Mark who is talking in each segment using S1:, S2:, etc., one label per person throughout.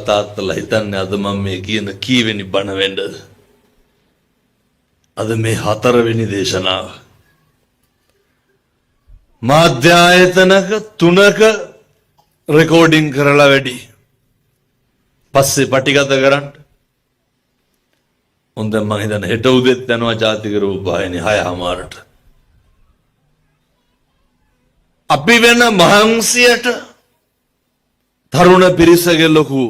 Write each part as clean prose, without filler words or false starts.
S1: තාත්තලා හිතන්නේ අද මම මේ කියන කීවෙනි බණ වෙන්නද? අද මේ 4 වෙනි දේශනාව. මාධ්‍යායතනක 3ක රෙකෝඩින් කරලා වැඩි. පස්සේ පටිගත කරන්න. උන් දැන් මම හිතන්නේ හෙට උදෙත් යනවා ජාතික රූපවාහිනිය 6:00ට. අපි වෙන මහන්සියට තරුණ පිරිසගේ ලොකු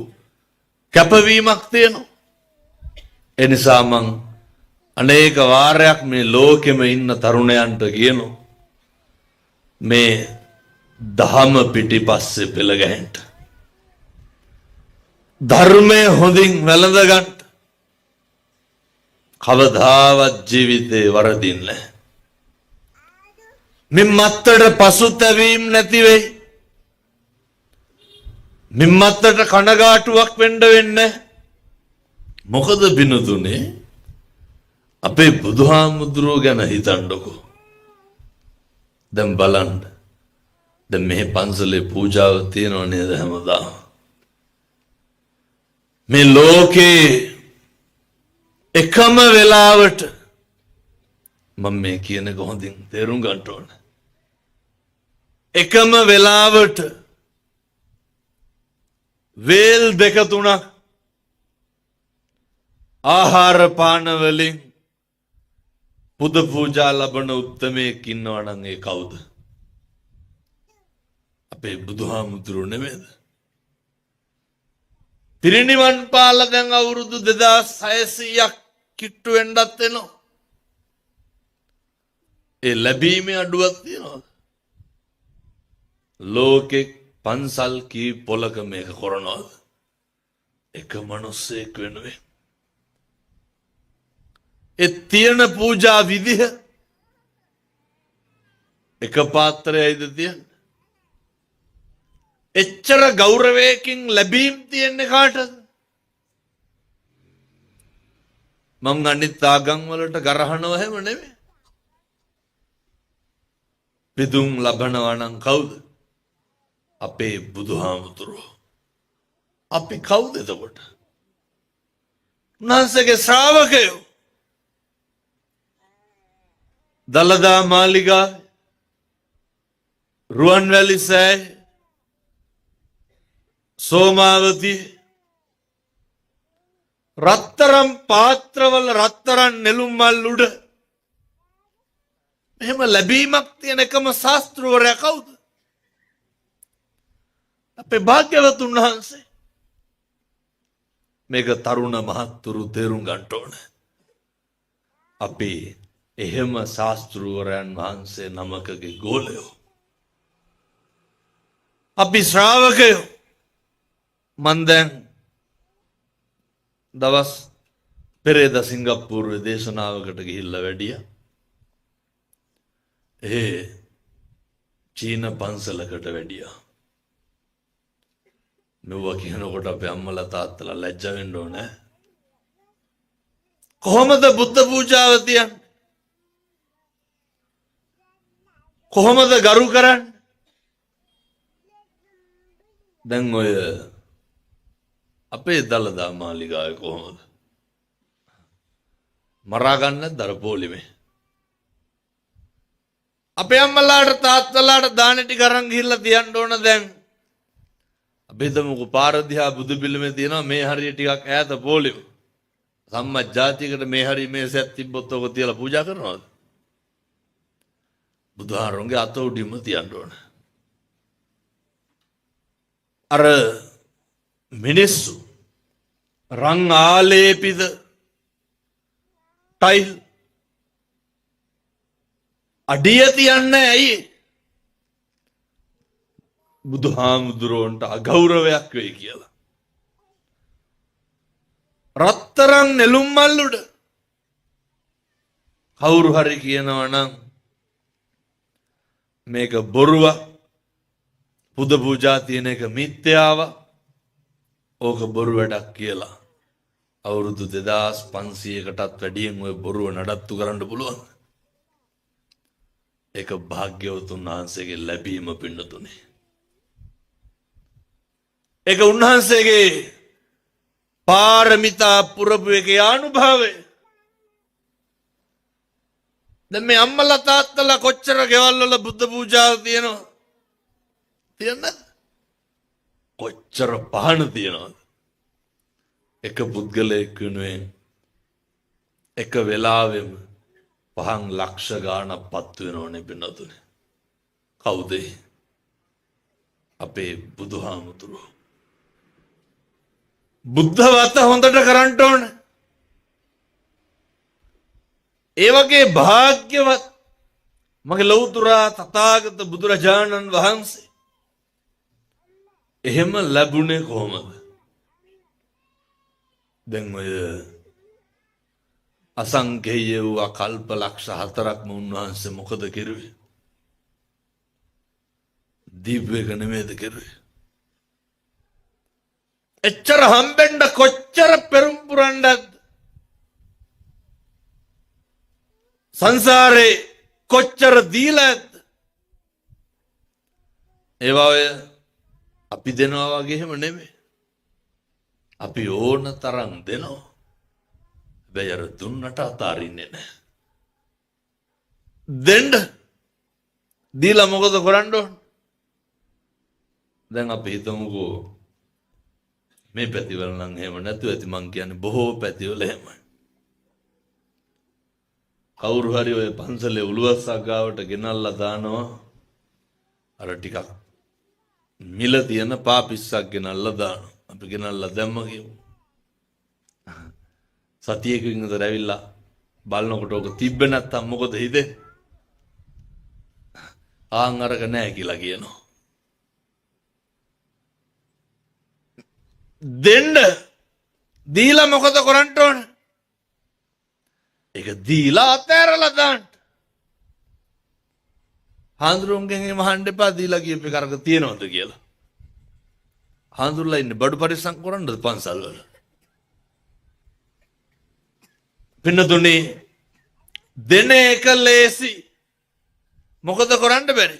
S1: කැපවීමක් තියෙනවා. ඒ නිසා මං අනේක වාරයක් මේ ලෝකෙම ඉන්න තරුණයන්ට කියනවා මේ දහම පිටිපස්සේ පෙළ ගැහෙන්න. ධර්මය හොඳින් වැළඳ ගන්න. කවදාවත් ජීවිතේ වරදින්නේ නැහැ. මිම්මත්තට පසුතැවීම් නැති වෙයි. මිම්මත්තට කනගාටුවක් වෙන්න වෙන්නේ. මොකද බිනුතුනේ අපේ බුදුහාමුදුරුවෝ ගැන හිතන්නකෝ. දැන් බලන්න. දැන් මේ පන්සලේ පූජාව තියෙනව නේද හැමදාම. මේ ලෝකේ එකම වෙලාවට මම මේ කියන එක හොඳින් තේරුම් ගන්න ඕන. එකම වෙලාවට වේල් දෙක තුනක් ආහාර පාන වලින් පුද පූජා ලබන උත්තමයෙක් ඉන්නවා නම් ඒ කවුද? අපේ බුදුහාමුදුරුවෝ නෙමෙයිද? පිරිනිවන් පාලා දැන් අවුරුදු 2600ක් කිට්ටු වෙන්නත් වෙනවා. ඒ ලැබීමේ අඩුවක් තියනවද? ලෝකෙ පන්සල් කී පොලක මේක කරනවද? එක මිනිස්සෙක් වෙනුවෙන්. ඒ තියෙන පූජා විදිහ එක පාත්‍රයයිද තියන්නේ? එච්චර ගෞරවයකින් ලැබීම් තියෙන්නේ කාටද? මං අනිත් ආගම් වලට ගරහනව හැම නෙමෙයි. පිදුම් ලබනවා නම් කවුද? අපේ බුදුහාමුදුරුවෝ. අපි කවුද එතකොට? උන්වහන්සේගේ ශ්‍රාවකයෝ. දලදා මාලිගාවේ රුවන්වැලි සෑය සෝමාවතී රත්තරම් පාත්‍රවල රත්තරන් නෙළුම් මල් උඩ එහෙම ලැබීමක් තියෙන එකම ශාස්ත්‍රවරයා කවුද? අපේ භාග්‍යවතුන් වහන්සේ. මේක තරුණ මහත්තුරු තේරුම් ගන්න ඕන. අපි එහෙම ශාස්ත්‍රවරයන් වහන්සේ නමකගේ ගෝලයෝ. අපි ශ්‍රාවකයෝ. මන් දැන් දවස් පෙරේද සිංගප්පූරුවේ දේශනාවකට ගිහිල්ලා වැඩියා. චීන පන්සලකට වැඩියා. මෙව්වා කියනකොට අපේ අම්මලා තාත්තලා ලැජ්ජ වෙන්න ඕනේ. කොහොමද බුද්ධ පූජාව තියන්නේ? කොහොමද ගරු කරන්නේ? දැන් ඔය අපේ දලදා මාලිගාවේ කොහොමද? මරා ගන්නත් දරපෝලිමේ. අපේ අම්මලාට තාත්තලාට දාන ටික අරන් ගිහිල්ලා තියන්න ඕන දැන්. අපි හිතමුකෝ පාර දිහා බුදු පිළිමේ තියෙනවා මේ හරිය ටිකක් ඈත පොලිම. සම්මත් ජාතියකට මේ හරිය මේසයක් තිබ්බොත් ඔක තියලා පූජා කරනවද? බුදුහාරොන්ගේ අත උඩින්ම තියන්න ඕන. අර මිනිස්සු රං ආලේපිත ටයිල් අඩිය තියන්නේ ඇයි? බුදුහාමුදුරුවන්ට අගෞරවයක් වෙයි කියලා. රත්තරන් නෙළුම් මල් උඩ කවුරු හරි කියනවා නම් මේක බොරුවක්, පුද පූජා තියෙන එක මිත්‍යාවක්, ඕක බොරු වැඩක් කියලා අවුරුදු 2500කටත් වැඩියෙන් ওই බොරුව නඩත්තු කරන්න පුළුවන්. ඒක භාග්‍යවතුන් වහන්සේගේ ලැබීම පින්නතුනේ. ඒක උන්වහන්සේගේ පාරමිතා පුරපු එකේ අනුභවය. දැන් මේ අම්මලා තාත්තලා කොච්චර ගෙවල් වල බුද්ධ පූජා තියෙනවද? තියන්නද? කොච්චර පහන තියනවද? එක පුද්ගලයෙක් වෙනුවෙන් එක වෙලාවෙම පහන් ලක්ෂ ගාණක් පත් වෙනවනේ බිනතුනේ. කවුද? අපේ බුදුහාමුදුරුවෝ. බුද්ධ වත හොඳට කරන්න ඕන. ඒ වගේ භාග්‍යවත් මගේ ලෞතුරා තථාගත බුදුරජාණන් වහන්සේ එහෙම ලැබුණේ කොහොමද? දැන් ඔය අසංඛේය වූ කල්ප ලක්ෂ 4ක්ම උන්වහන්සේ මොකද කෙරුවේ? දීපේක නෙමෙයිද කෙරුවේ? එච්චර හම්බෙන්න කොච්චර පෙරම් පුරන්නද? සංසාරේ කොච්චර දීලාද? ඒවා ඔය අපි දෙනවා වගේ එහෙම නෙමෙයි. අපි ඕන තරම් දෙනවා. හැබැයි අර දුන්නට අතාරින්නේ නැහැ. දෙන්න දීලා මොකද කරන්න ඕන? දැන් අපි හිතමුකෝ මේ පැතිවල නම් එහෙම නැතුව ඇති. මං කියන්නේ බොහෝ පැතිවල එහෙමයි. කවුරු හරි ඔය පන්සලේ උළුවස්සක් ගාවට ගෙනල්ලා දානවා අර ටිකක් මිල තියෙන පාපිස්සක් ගෙනල්ලා දානවා. අපි ගෙනල්ලා දැම්ම කියමු. සතියකින් විතර ඇවිල්ලා බලනකොට ඔක තිබ්බේ නැත්තම් මොකද හිතෙන්නේ? ආන් අරක නැහැ කියලා කියනවා. දෙන්න දීලා මොකද කරන්න ඕන? ඒක දීලා අතෑරලා දාන්න. හාමුදුරුවන්ගෙන් එහෙම අහන්න එපා දීලා කියප එක අරක තියනවද කියලා. හාමුදුරුවලා ඉන්නේ බඩු පරිස්සම් කරන්නද පන්සල් වල? පින්නතුනේ දෙන එක ලේසි. මොකද කරන්න බැරි?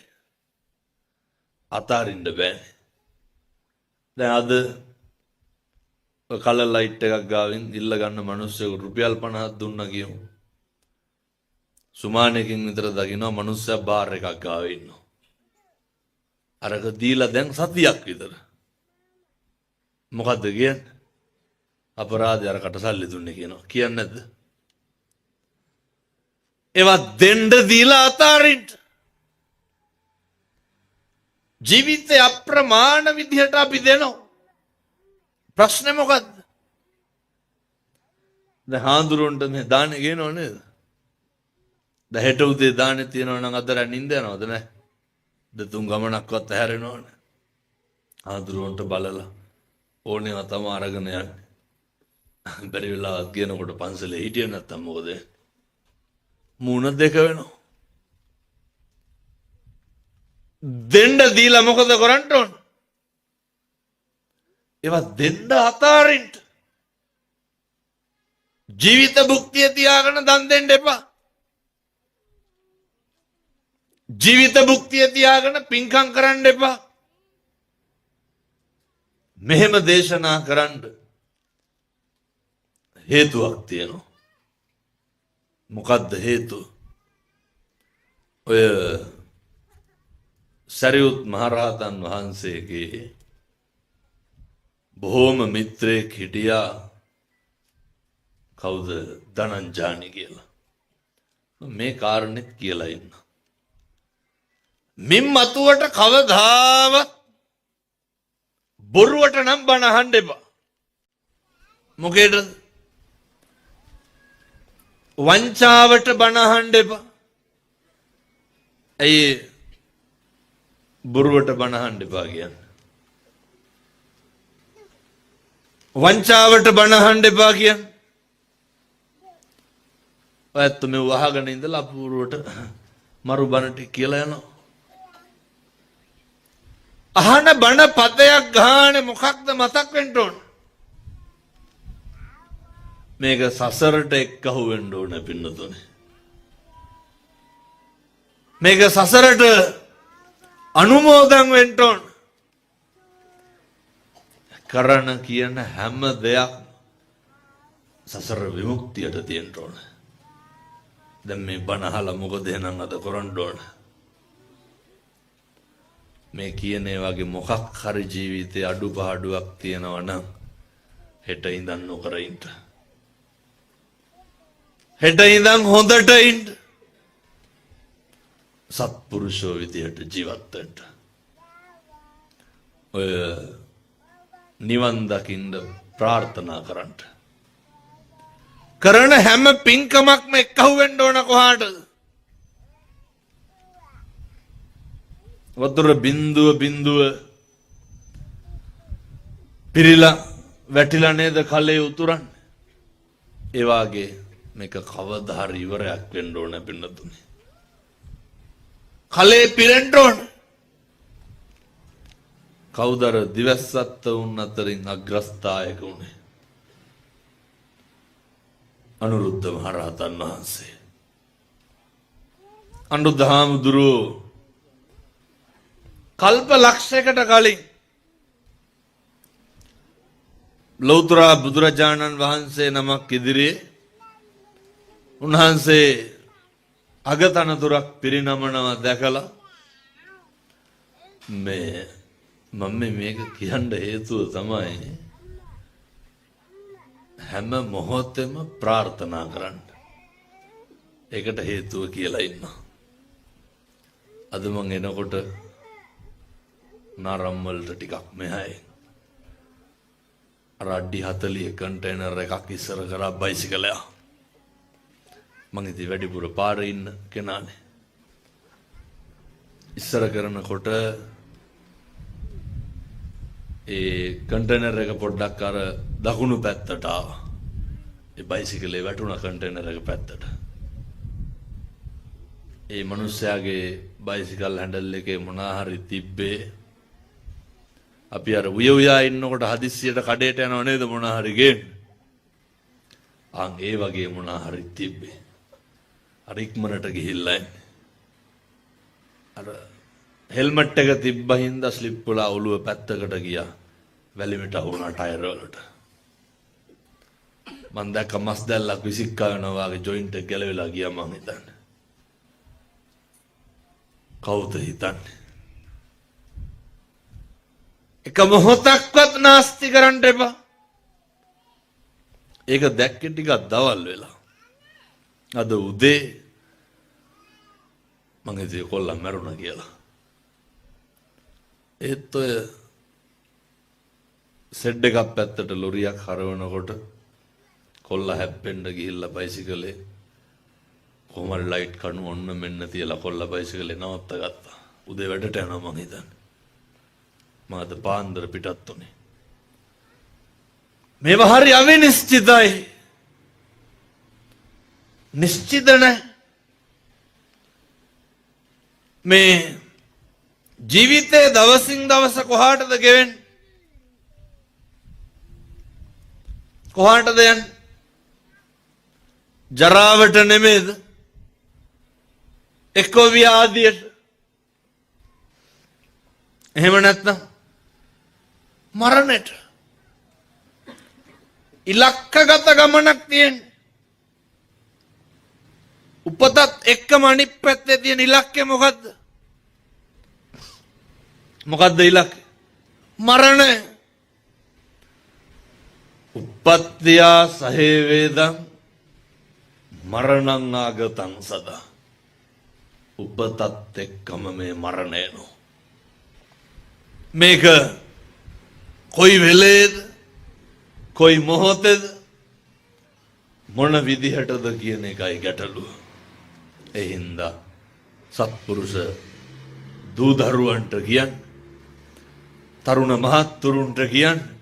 S1: අතාරින්න බෑනේ. දැන් අද කලර් ලයිට් එකක් ගාවින් ඉල්ල ගන්න මිනිස්සුන්ට රුපියල් 50ක් දුන්නා කියමු. සුමානකින් විතර දකින්න මිනිස්සයා බාර් එකක් ගාවේ ඉන්නවා. අරක දීලා දැන් සතියක් විතර. මොකද්ද කියන්නේ? අපරාධය අරකට සල්ලි දුන්නේ කියනවා. කියන්නේ නැද්ද? ඒවා දෙන්න දීලා අතාරින්න. ජීවිතේ අප්‍රමාණ විදිහට අපි දෙනවා. ප්‍රශ්නේ මොකද්ද? දැන් හාඳුරුන්ට මේ දාන්නේ ගේනව නේද? දැන් හෙට උදේ දාන්නේ තියනවා නම් අද රැ නිින්ද යනවද නැහැ? දෙතුන් ගමනක්වත් ඇහැරෙනවනේ. හාඳුරුන්ට බලලා ඕනේව තමයි අරගෙන යන්නේ. බැරි වෙලාවත් කියනකොට පන්සලේ හිටියේ නැත්තම් මොකද? මූණ දෙක වෙනවා. දෙන්න දීලා මොකද කරන්න ඕන? ඒවා දෙන්න අතාරින්න. ජීවිත භුක්තිය තියාගෙන දන් දෙන්න එපා. ජීවිත භුක්තිය තියාගෙන පින්කම් කරන්න එපා. මෙහෙම දේශනා කරන්න හේතුවක් තියෙනවා. මොකද්ද හේතුව? ඔය සරියුත් මහරහතන් වහන්සේගේ බොහෝම මිත්‍රයෙක් හිටියා. කවුද? ධනංජානි කියලා. මේ කාරණෙත් කියලා ඉන්න. මින් මතුවට කවදාවත් බොරුවට නම් බණ අහන්න එපා. මොකේද? වංචාවට බණ අහන්න එපා. ඇයි බොරුවට බණ අහන්න එපා කියන්නේ? වංචාවට බණ අහන්න එපා කියන්නේ. ඔයත් මේ වහගෙන ඉඳලා අපූර්වට මරු බණ ටික කියලා යනවා. අහන බණ පදයක් ගානේ මොකක්ද මතක් වෙන්න ඕන? මේක සසරට එක්කහුව වෙන්න ඕන පින්නතුනේ. මේක සසරට අනුමෝදන් වෙන්න ඕන. කරන කියන හැම දෙයක් සසර විමුක්තියට තියෙන්න ඕන. දැන් මේ බණ අහලා මොකද එහෙනම් අද කරන්න ඕන? මේ කියන ඒ වගේ මොකක් හරි ජීවිතේ අඩුපාඩුවක් තියෙනවා නම් හෙට ඉඳන් නොකර ඉන්න. හෙට ඉඳන් හොඳට ඉන්න. සත්පුරුෂෝ විදියට ජීවත් වෙන්න. ඔය නිවන් දකින්න ප්‍රාර්ථනා කරන්න. කරන හැම පින්කමක්ම එක්කහුව වෙන්න ඕන කොහාටද? වතුර බින්දුව බින්දුව පිරිලා වැටිලා නේද කලේ උතුරන්නේ? ඒ වාගේ මේක කවදා හරි ඉවරයක් වෙන්න ඕන පින්නතුනේ. කලේ පිරෙන්න ඕන. කවුදර දිවස්සත්ත වුන් අතරින් අග්‍රස්ථායක උනේ? අනුරුද්ධ මහරහතන් වහන්සේ. අනුරුද්ධ හාමුදුරුවෝ කල්ප ලක්ෂයකට කලින් ලෞතර බුදුරජාණන් වහන්සේ නමක් ඉදිරියේ උන්වහන්සේ අගතනතුරක් පිරිනමනවා දැකලා මම මේක කියන්න හේතුව තමයි හැම මොහොතෙම ප්‍රාර්ථනා කරන්න. ඒකට හේතුව කියලා ඉන්නවා. අද මං එනකොට නාරම් වලට ටිකක් මෙහායි අර අඩි 40 කන්ටේනර් එකක් ඉස්සර කරා බයිසිකලයක්. මං ඉතින් වැඩිපුර පාරේ ඉන්න කෙනානේ. ඉස්සර කරනකොට ඒ කන්ටේනර් එක පොඩ්ඩක් අර දකුණු පැත්තට ආවා. ඒ බයිසිකලේ වැටුණා කන්ටේනර් එක පැත්තට. ඒ මිනිස්යාගේ බයිසිකල් හැන්ඩල් එකේ මොනා හරි තිබ්බේ. අපි අර උයා ඉන්නකොට හදිස්සියට කඩේට යනව නේද මොනා හරි ගේන්න. ඒ වගේ මොනා හරි තිබ්බේ. අර ඉක්මනට ගිහිල්ලා අර හෙල්මට් එක තිබ්බා හින්දා ස්ලිප් වෙලා ඔළුව පැත්තකට ගියා. වැලිමිට වුණා ටයර් වලට. මං දැක්ක මස් දැල්ලක් විසික්කා වෙනවා වගේ ජොයින්ට් එක ගැලවිලා ගියා මං හිතන්නේ. කවුද හිතන්නේ? එක මොහොතක්වත් නාස්ති කරන්න එපා. ඒක දැක්කේ ටිකක් දවල් වෙලා. අද උදේ මං හිතුවේ කොල්ලා මැරුණා කියලා. ඒත් ඔය සෙඩ් එකක් පැත්තට ලොරියක් හරවනකොට කොල්ලා හැප්පෙන්න ගිහිල්ලා බයිසිකලේ කොහමද ලයිට් කණු ඔන්න මෙන්න තියලා කොල්ලා බයිසිකලේ නවත්ත ගත්තා. උදේ වැඩට යනවා මං හිතන්නේ. මාද පාන්දර පිටත් උනේ. මේවා හරි අවිනිශ්චිතයි. නිශ්චිත නැහැ. මේ ජීවිතේ දවසින් දවස කොහාටද ගෙවෙන්නේ? කොහාටද යන්නේ? ජරාවට නෙමෙයිද? එක්ක ව්‍යාධියට. එහෙම නැත්නම් මරණයට. ඉලක්කගත ගමනක් තියෙන්නේ. උපතත් එක්කම අනිත් පැත්තේ තියෙන ඉලක්කය මොකද්ද? මොකද්ද ඉලක්කය? මරණය. උප්පත්තියා සහේ වේදං මරණං ආගතං සදා. උපතත් එක්කම මේ මරණය නෝ. මේක කොයි වෙලේද කොයි මොහොතේද මොන විදිහටද කියන එකයි ගැටලුව. ඒ හින්දා සත්පුරුෂ දූ දරුවන්ට කියන්නේ තරුණ මහත්තුරුන්ට කියන්නේ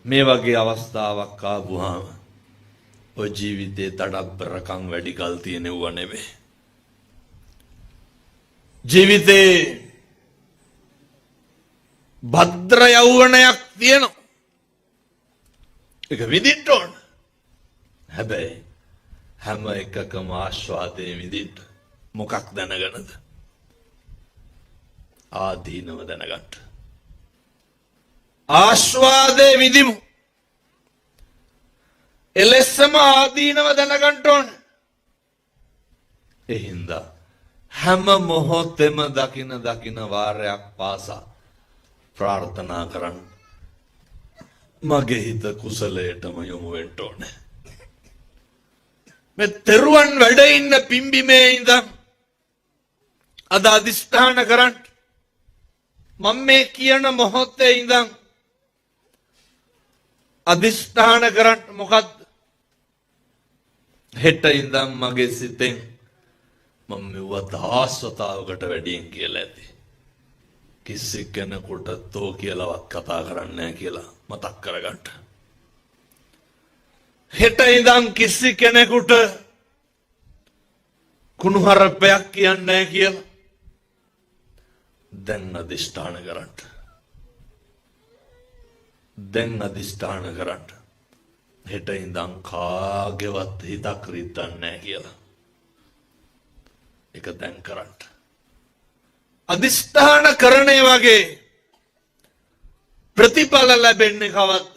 S1: මේ වගේ අවස්ථාවක් ආවම ඔය ජීවිතේ තඩබ්බරකම් වැඩි කල් තියෙනව නෙමෙයි. ජීවිතේ භද්‍ර යෞවනයක් තියෙනවා. ඒක විඳින්න ඕන. හැබැයි හැම එකකම ආස්වාදේ විඳින්න මොකක් දැනගනද? ආදීනව දැනගන්න. ආස්වාදේ විඳිමු. එලෙස්සම ආදීනව දැනගන්න ඕන. ඒ හින්දා හැම මොහොතෙම දකින වාරයක් පාසා ප්‍රාර්ථනා කරන්න. මගේ හිත කුසලයටම යොමු වෙන්න ඕනේ. මේ තෙරුවන් වැඩ ඉන්න පිම්බිමේ ඉඳන් අද අදිෂ්ඨාන කරන්න. මම මේ කියන මොහොතේ ඉඳන් අදිෂ්ඨාන කරන්න. මොකද්ද? හෙට ඉඳන් මගේ සිතෙන් මම මෙව දහස්වතාවකට වැඩියෙන් කියලා ඇති. කිසි කෙනෙකුට තෝ කියලාවත් කතා කරන්නේ නැහැ කියලා මතක් කරගන්න. හෙට ඉඳන් කිසි කෙනෙකුට කුණුහරුපයක් කියන්නේ නැහැ කියලා දැන් අදිෂ්ඨාන කරන්න. දැන් අදිෂ්ඨාන කරන්න. හෙට ඉඳන් කාගේවත් හිතක් රිද්දන්නේ නැහැ කියලා. ඒක දැන් කරන්න. අදිෂ්ඨාන කරන්නේ වගේ ප්‍රතිඵල ලැබෙන්නේ කවද්ද?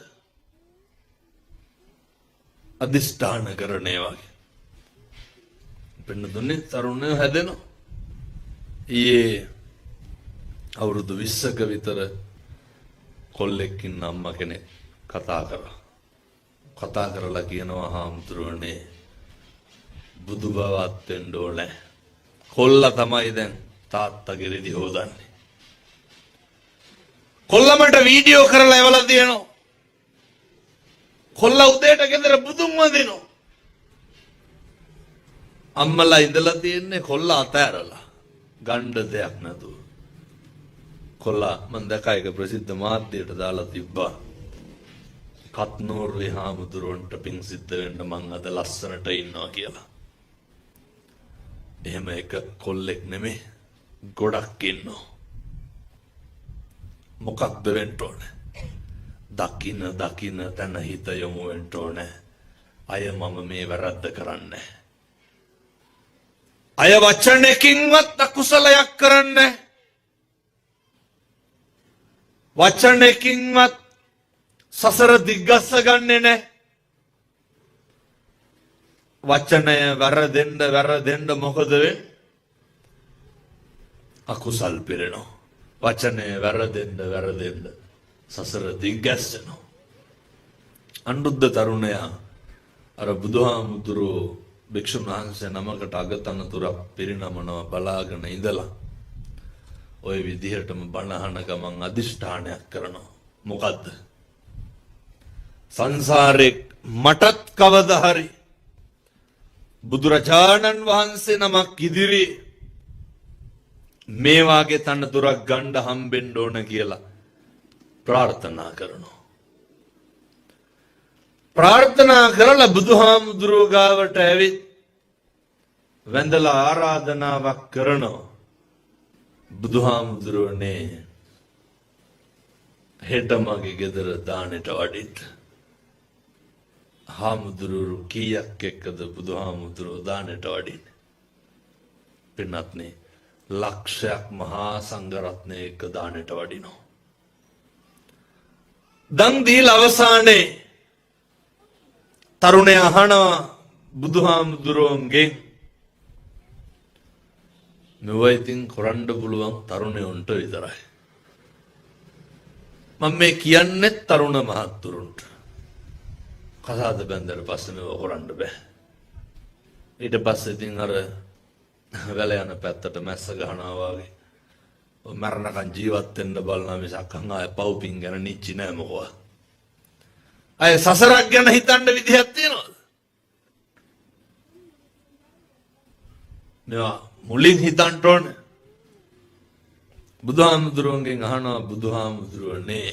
S1: අදිෂ්ඨාන කරන්නේ වගේ. පින්නතුනේ තරුණයෝ හැදෙනවා. ඊයේ අවුරුදු 20ක විතර කොල්ලෙක්කින් අම්මා කෙනෙක් කතා කරලා කියනවා හාමුදුරුවනේ බුදු බවත් වෙන්න ඕනේ. කොල්ලා තමයි දැන් තාත්තගේ රෙදි හොදන්නේ. කොල්ලමට වීඩියෝ කරලා එවලා දෙනවා. කොල්ලා උදේට ගෙදර බුදුන් වදිනවා. අම්මලා ඉඳලා තියෙන්නේ කොල්ලා අතෑරලා ගණ්ඩ දෙයක් නැතුව. කොල්ලා මන් දැක්කා එක ප්‍රසිද්ධ මාධ්‍යයට දාලා තිබ්බා. කත්නෝරුවේ හාමුදුරුවන්ට පිං සිද්ධ වෙන්න මං අද ලස්සනට ඉන්නවා කියලා. එහෙම එක කොල්ලෙක් නෙමෙයි ගොඩක් ඉන්නවා. මොකක්ද වෙන්න ඕනේ? දකින්න තැන හිත යොමු වෙන්න ඕනේ. අය මම මේ වැරද්ද කරන්නේ. අය වචනකින්වත් අකුසලයක් කරන්නේ. වචනකින්වත් සසර දිග්ගස්ස ගන්නෙ නැහැ. වචනය වැරදෙන්න මොකද වෙන්නේ? අකුසල් පිරෙනවා. වචනය වැරදෙන්න සසර දිග්ගැස්සෙනවා. අනුරුද්ධ තරුණයා අර බුදුහාමුදුරුවෝ භික්ෂුන් වහන්සේ නමකට අගතනතුරක් පිරිනමනවා බලාගෙන ඉඳලා ওই විදිහටම බණහන ගමන් අදිෂ්ඨානයක් කරනවා. මොකද්ද? සංසාරේ මටත් කවදා හරි බුදුරජාණන් වහන්සේ නමක් ඉදිරියේ මේ වාගේ තනතුරක් ගන්න හම්බෙන්න ඕන කියලා ප්‍රාර්ථනා කරනවා. ප්‍රාර්ථනා කරලා බුදුහාමුදුරුවෝ ගාවට ඇවිත් වැඳලා ආරාධනාවක් කරනවා. බුදුහාමුදුරුවනේ හෙට මගේ ගෙදර දානෙට වඩින්න. හාමුදුරුවෝ කීයක් එක්කද බුදුහාමුදුරුවෝ දානෙට වඩින්නේ? පින්වත්නි ලක්ෂයක් මහා සංඝරත්නය එක්ක දානෙට වඩිනවා. දන් දීලා අවසානයේ තරුණයා අහනවා බුදුහාමුදුරුවන්ගෙන් මෙව ඉතින් කරන්න පුළුවන් තරුණයන්ට විතරයි. මම මේ කියන්නේ තරුණ මහත්තුරුන්ට. කසාද බැන්දට පස්සේ මේව කරන්න බෑ. ඊට පස්සේ ඉතින් අර වැල යන පැත්තට මැස්ස ගහනවා වගේ මරණකන් ජීවත් වෙන්න බලනවා මිසක් ආය පව්පින් ගැන නිච්චි නෑ මොකවත්. අය සසරක් ගැන හිතන්න විදිහක් තියෙනවද? මේවා මුලින් හිතන්න ඕනේ. බුදුහාමුදුරුවන්ගෙන් අහනවා බුදුහාමුදුරුවනේ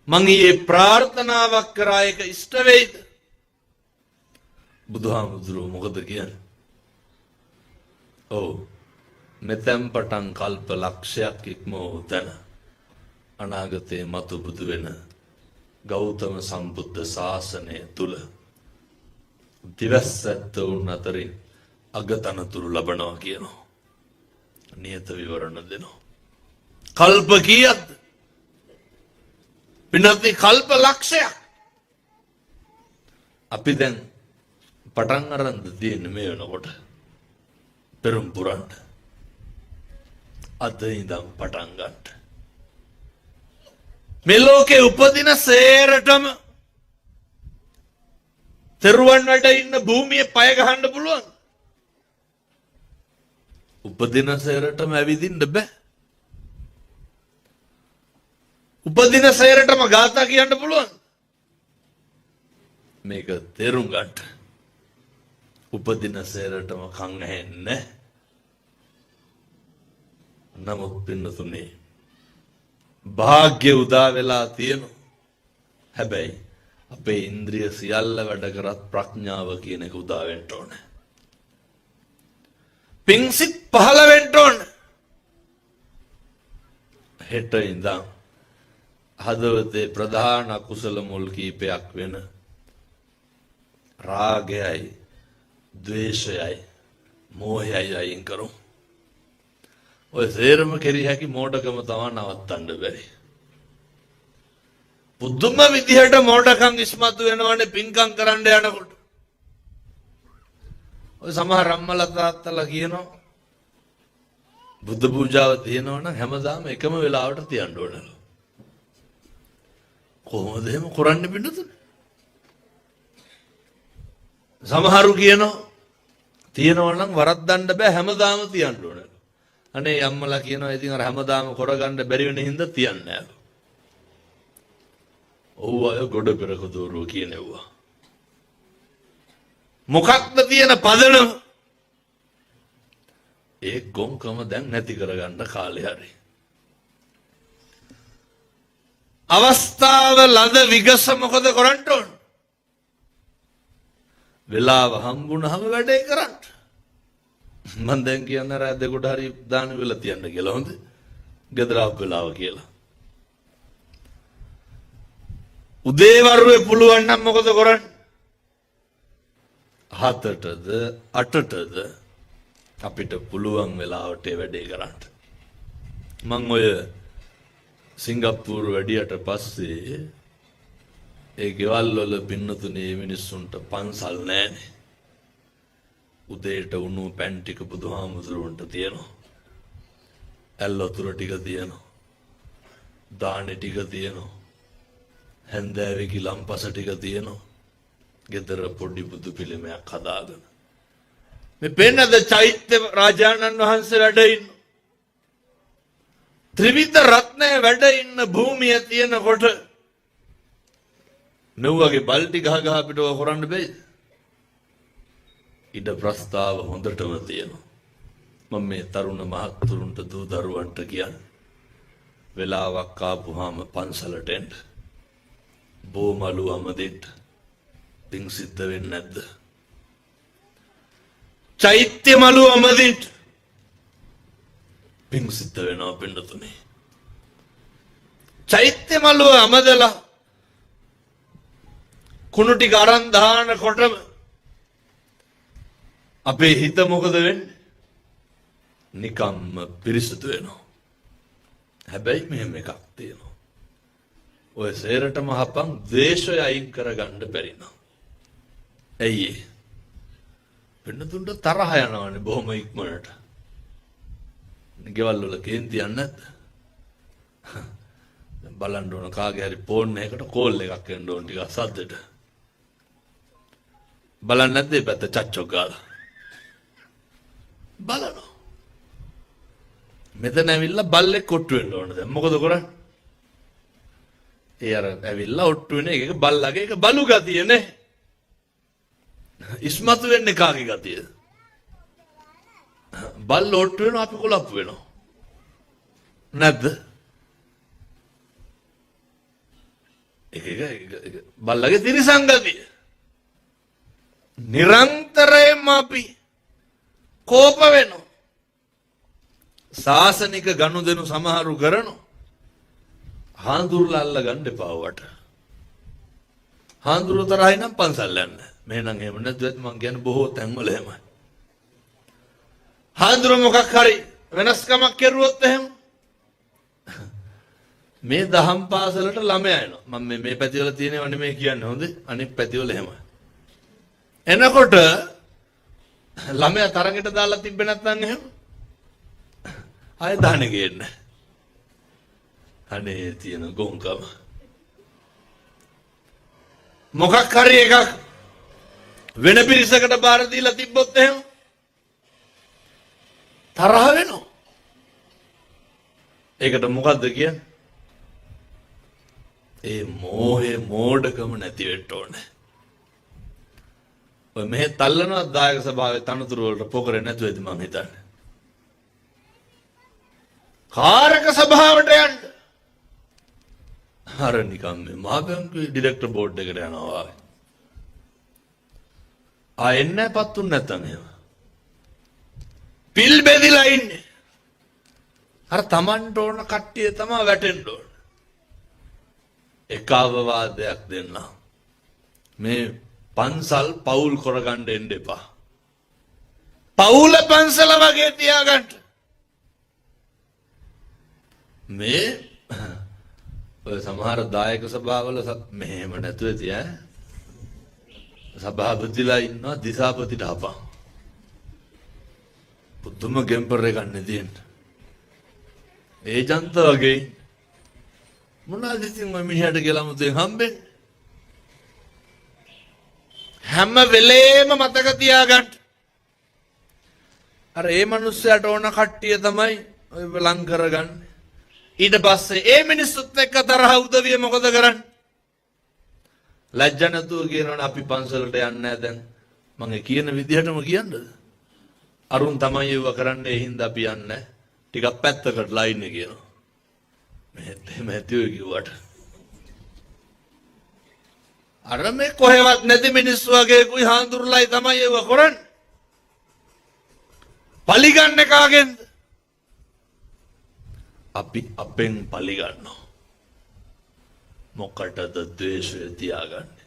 S1: මං ඊයේ ප්‍රාර්ථනාවක් කරා ඒක ඉෂ්ට වෙයිද? බුදුහාමුදුරුවෝ මොකද කියන්නේ? ඔව් මෙතෙන් පටන් කල්ප ලක්ෂයක් ඉක්මවූ තැන අනාගතයේ මතු බුදු වෙන ගෞතම සම්බුද්ධ ශාසනය තුල දිවස්සැත්තවුන් අතරින් අගතනතුරු ලබනවා කියනවා. නියත විවරණ දෙනවා. කල්ප කීයක්ද? පින්නත් කල්ප ලක්ෂයක්. අපි දැන් පටන් අරන් තියෙන්නේ මේ වෙනකොට පෙරම් පුරන්න. අද ඉඳන් පටන් ගන්න. මේ ලෝකේ උපදින සේරටම තෙරුවන් වැඩ ඉන්න භූමියේ පය ගහන්න පුළුවන්. උපදින සේරටම ඇවිදින්න බෑ. උපදින සේරටම ගාථා කියන්න පුළුවන්. මේක තේරුම් ගන්න. උපදින සේරටම කන් ඇහෙන්නේ. නමුත් පින්නතුනේ භාග්‍ය උදා වෙලා තියෙනවා. හැබැයි අපේ ඉන්ද්‍රිය සියල්ල වැඩ කරත් ප්‍රඥාව කියන එක උදා වෙන්න ඕනේ. පිංසිත් පහළ වෙන්න ඕනේ. හෙට ඉඳන් හදවතේ ප්‍රධාන අකුසල මුල් කීපයක් වෙන රාගයයි, ද්වේෂයයි, මෝහයයි අයින් කරමු. ඔය සේරම කෙරිය හැකි මෝඩකම තමයි නවත්තන්න බැරි. පුදුම විදිහට මෝඩකම් ඉස්මතු වෙනවනේ පින්කම් කරන්න යනකොට. ඔය සමහර අම්මලා තාත්තලා කියනවා බුද්ධ පූජාව තියෙනවනම් හැමදාම එකම වෙලාවට තියන්න ඕනලු. කොහොමද එහෙම කරන්න බින්දුනේ? සමහරු කියනවා තියෙනවනම් වරද්දන්න බෑ හැමදාම තියන්න ඕනලු. අනේ අම්මලා කියනවා ඉතින් අර හැමදාම කරගන්න බැරි වෙන හින්දා තියන්නේ නෑලු. ඔව් අය ගොඩ පෙරක දෝරුව කියනවා. මොකක්ද තියෙන පදනම? ඒ ගොංකම දැන් නැති කරගන්න කාලේ හරි. අවස්ථාව ලද විගස මොකද කරන්න ඕන? වෙලාව හම්බුනහම වැඩේ කරන්න. මම දැන් කියන්නේ රෑ දෙකට හරි දාන වෙලා තියන්න කියලා හොඳ. ගෙදර ආව වෙලාව කියලා. උදේ වරුවේ පුළුවන් නම් මොකද කරන්නේ? 7ටද 8ටද අපිට පුළුවන් වෙලාවට වැඩේ කරන්න. මම ඔය සිංගප්පූරු වැඩියට පස්සේ ඒ ගෙවල් වල පින්නතුනේ මිනිස්සුන්ට පන්සල් නැහැනේ. උදේට උණු පැන් ටික බුදුහාමුදුරුවන්ට තියෙනවා. ඇල් වතුර ටික තියෙනවා. දානේ ටික තියෙනවා. හැන්දෑවේ කිලම්පස ටික තියෙනවා. ගෙදර පොඩි බුදු පිළිමයක් හදාගෙන. මේ පෙන්නද චෛත්‍ය රාජානන් වහන්සේ වැඩ ඉන්න. ත්‍රිවිධ රත්නය වැඩ ඉන්න භූමිය තියෙනකොට මෙව්වගේ බල්ටි ගහ ගහ අපිට ඔය කරන්න බැයිද? ඉඩ ප්‍රස්තාව හොඳටම තියෙනවා. මම මේ තරුණ මහත්තුරුන්ට දූ දරුවන්ට කියන්නේ වෙලාවක් ආපුවාම පන්සලට එන්න. බෝමලු අමදින්න. පිං සිද්ධ වෙන්නේ නැද්ද? චෛත්‍ය මලු අමදින්න. පිං සිද්ධ වෙනවා පින්නතුනේ. චෛත්‍ය මලු අමදලා කුණු ටික අරන් දානකොටම අපේ හිත මොකද වෙන්නේ? නිකම්ම පිරිසුදු වෙනවා. හැබැයි මෙහෙම එකක් තියෙනවා. ඔය සේරටම හපන් ද්වේෂය අයින් කරගන්න බැරි නෝ. ඇයි ඒ? වෙනතුන්ට තරහ යනවානේ බොහොම ඉක්මනට. ගෙවල් වල කේන්ති යන්නේ නැද්ද? දැන් බලන්න ඕන කාගේ හරි ෆෝන් එකකට කෝල් එකක් එන්න ඕන ටිකක් සද්දෙට. බලන්නේ නැද්ද මේ පැත්ත චච්චෝ ගාලා? බලනවා. මෙතන ඇවිල්ලා බල්ලෙක් කොට්ටු වෙන්න ඕන දැන් මොකද කරන්නේ? ඒ අර ඇවිල්ලා ඔට්ටු වෙන එක බල්ලගේ එක බලු ගතිය නේ. ඉස්මතු වෙන්නේ කාගේ ගතියද? බල්ල ඔට්ටු වෙනවා අපි කොලප්පු වෙනවා. නැද්ද? එක බල්ලගේ තිරිසන් ගතිය. නිරන්තරයෙන්ම අපි කෝප වෙනවා. සාසනික ගනුදෙනු සමහරු කරනවා. හාඳුරුලා අල්ල ගන්න එපා වට. හාඳුරු තරහයි නම් පන්සල් යන්න. මෙහෙනම් එහෙම නැද්ද මං කියන්නේ බොහෝ තැන්වල එහෙමයි. හාඳුරු මොකක් හරි වෙනස්කමක් කෙරුවොත් එහෙම මේ දහම් පාසලට ළමයා එනවා. මම මේ පැතිවල තියෙනව නෙමෙයි කියන්නේ හොඳේ. අනිත් පැතිවල එහෙමයි. එනකොට ළමයා තරගෙට දාලා තිබ්බේ නැත්නම් එහෙම ආයෙ දාන්නේ ගේන්න. අනේ තියෙන ගොංකම. මොකක් හරි එකක් වෙන පිරිසකට බාර දීලා තිබ්බොත් එහෙම තරහ වෙනවා. ඒකට මොකද්ද කියන්නේ? ඒ මෝහේ මෝඩකම නැති වෙන්න ඕනේ. ඔය මෙහෙ තල්ලනවා දායක සභාවේ තනතුරු වලට පොකරේ නැතුවද මම හිතන්නේ. කාරක සභාවට යන්න. අර නිකම් මේ මහා බැංකුවේ ඩිරෙක්ටර් බෝඩ් එකට යනවා. ආයෙන්නේ පත්තුන් නැත්තම් එහෙම. පිල් බෙදිලා ඉන්නේ. අර Tamanට ඕන කට්ටිය තමයි වැටෙන්න ඕන. එකවවාදයක් දෙන්න. මේ පන්සල් පවුල් කරගන්න එන්න එපා. පවුල පන්සල වගේ තියාගන්න. මේ ඔය සමහර දායක සභාවල මෙහෙම නැතුව තියා සභාපතිලා ඉන්නවා දිසාපතිට හපා. පුදුම ගෙම්පර් එකක් නෙදින්න. ඒජන්ත වගේ මොනවාද ඉතින් මම මිනිහට කියලා මුතෙන් හම්බෙන්නේ. හැම වෙලේම මතක තියාගන්න. අර ඒ මිනිස්සයාට ඕන කට්ටිය තමයි ඔය ලං කරගන්නේ. ඊට පස්සේ ඒ මිනිස්සුත් එක්ක තරහ උදවිය මොකද කරන්නේ? ලැජ්ජ නැතුව කියනවනේ අපි පන්සලට යන්නේ නැහැ දැන්. මම කියන විදිහටම කියන්නද? අරුන් තමයි ඒව කරන්නේ ඒ හින්දා අපි යන්නේ. ටිකක් පැත්තකට ලයින් එක කියනවා. මැතිව කිව්වට. අර මේ කොහෙවත් නැති මිනිස්සු වගේ කුයි හාඳුරුලයි තමයි ඒව කරන්නේ. පලිගන්නේ කාගෙන්ද? අපි අපෙන් පලිගන්නවා. මොකටද ද්වේෂය තියාගන්නේ?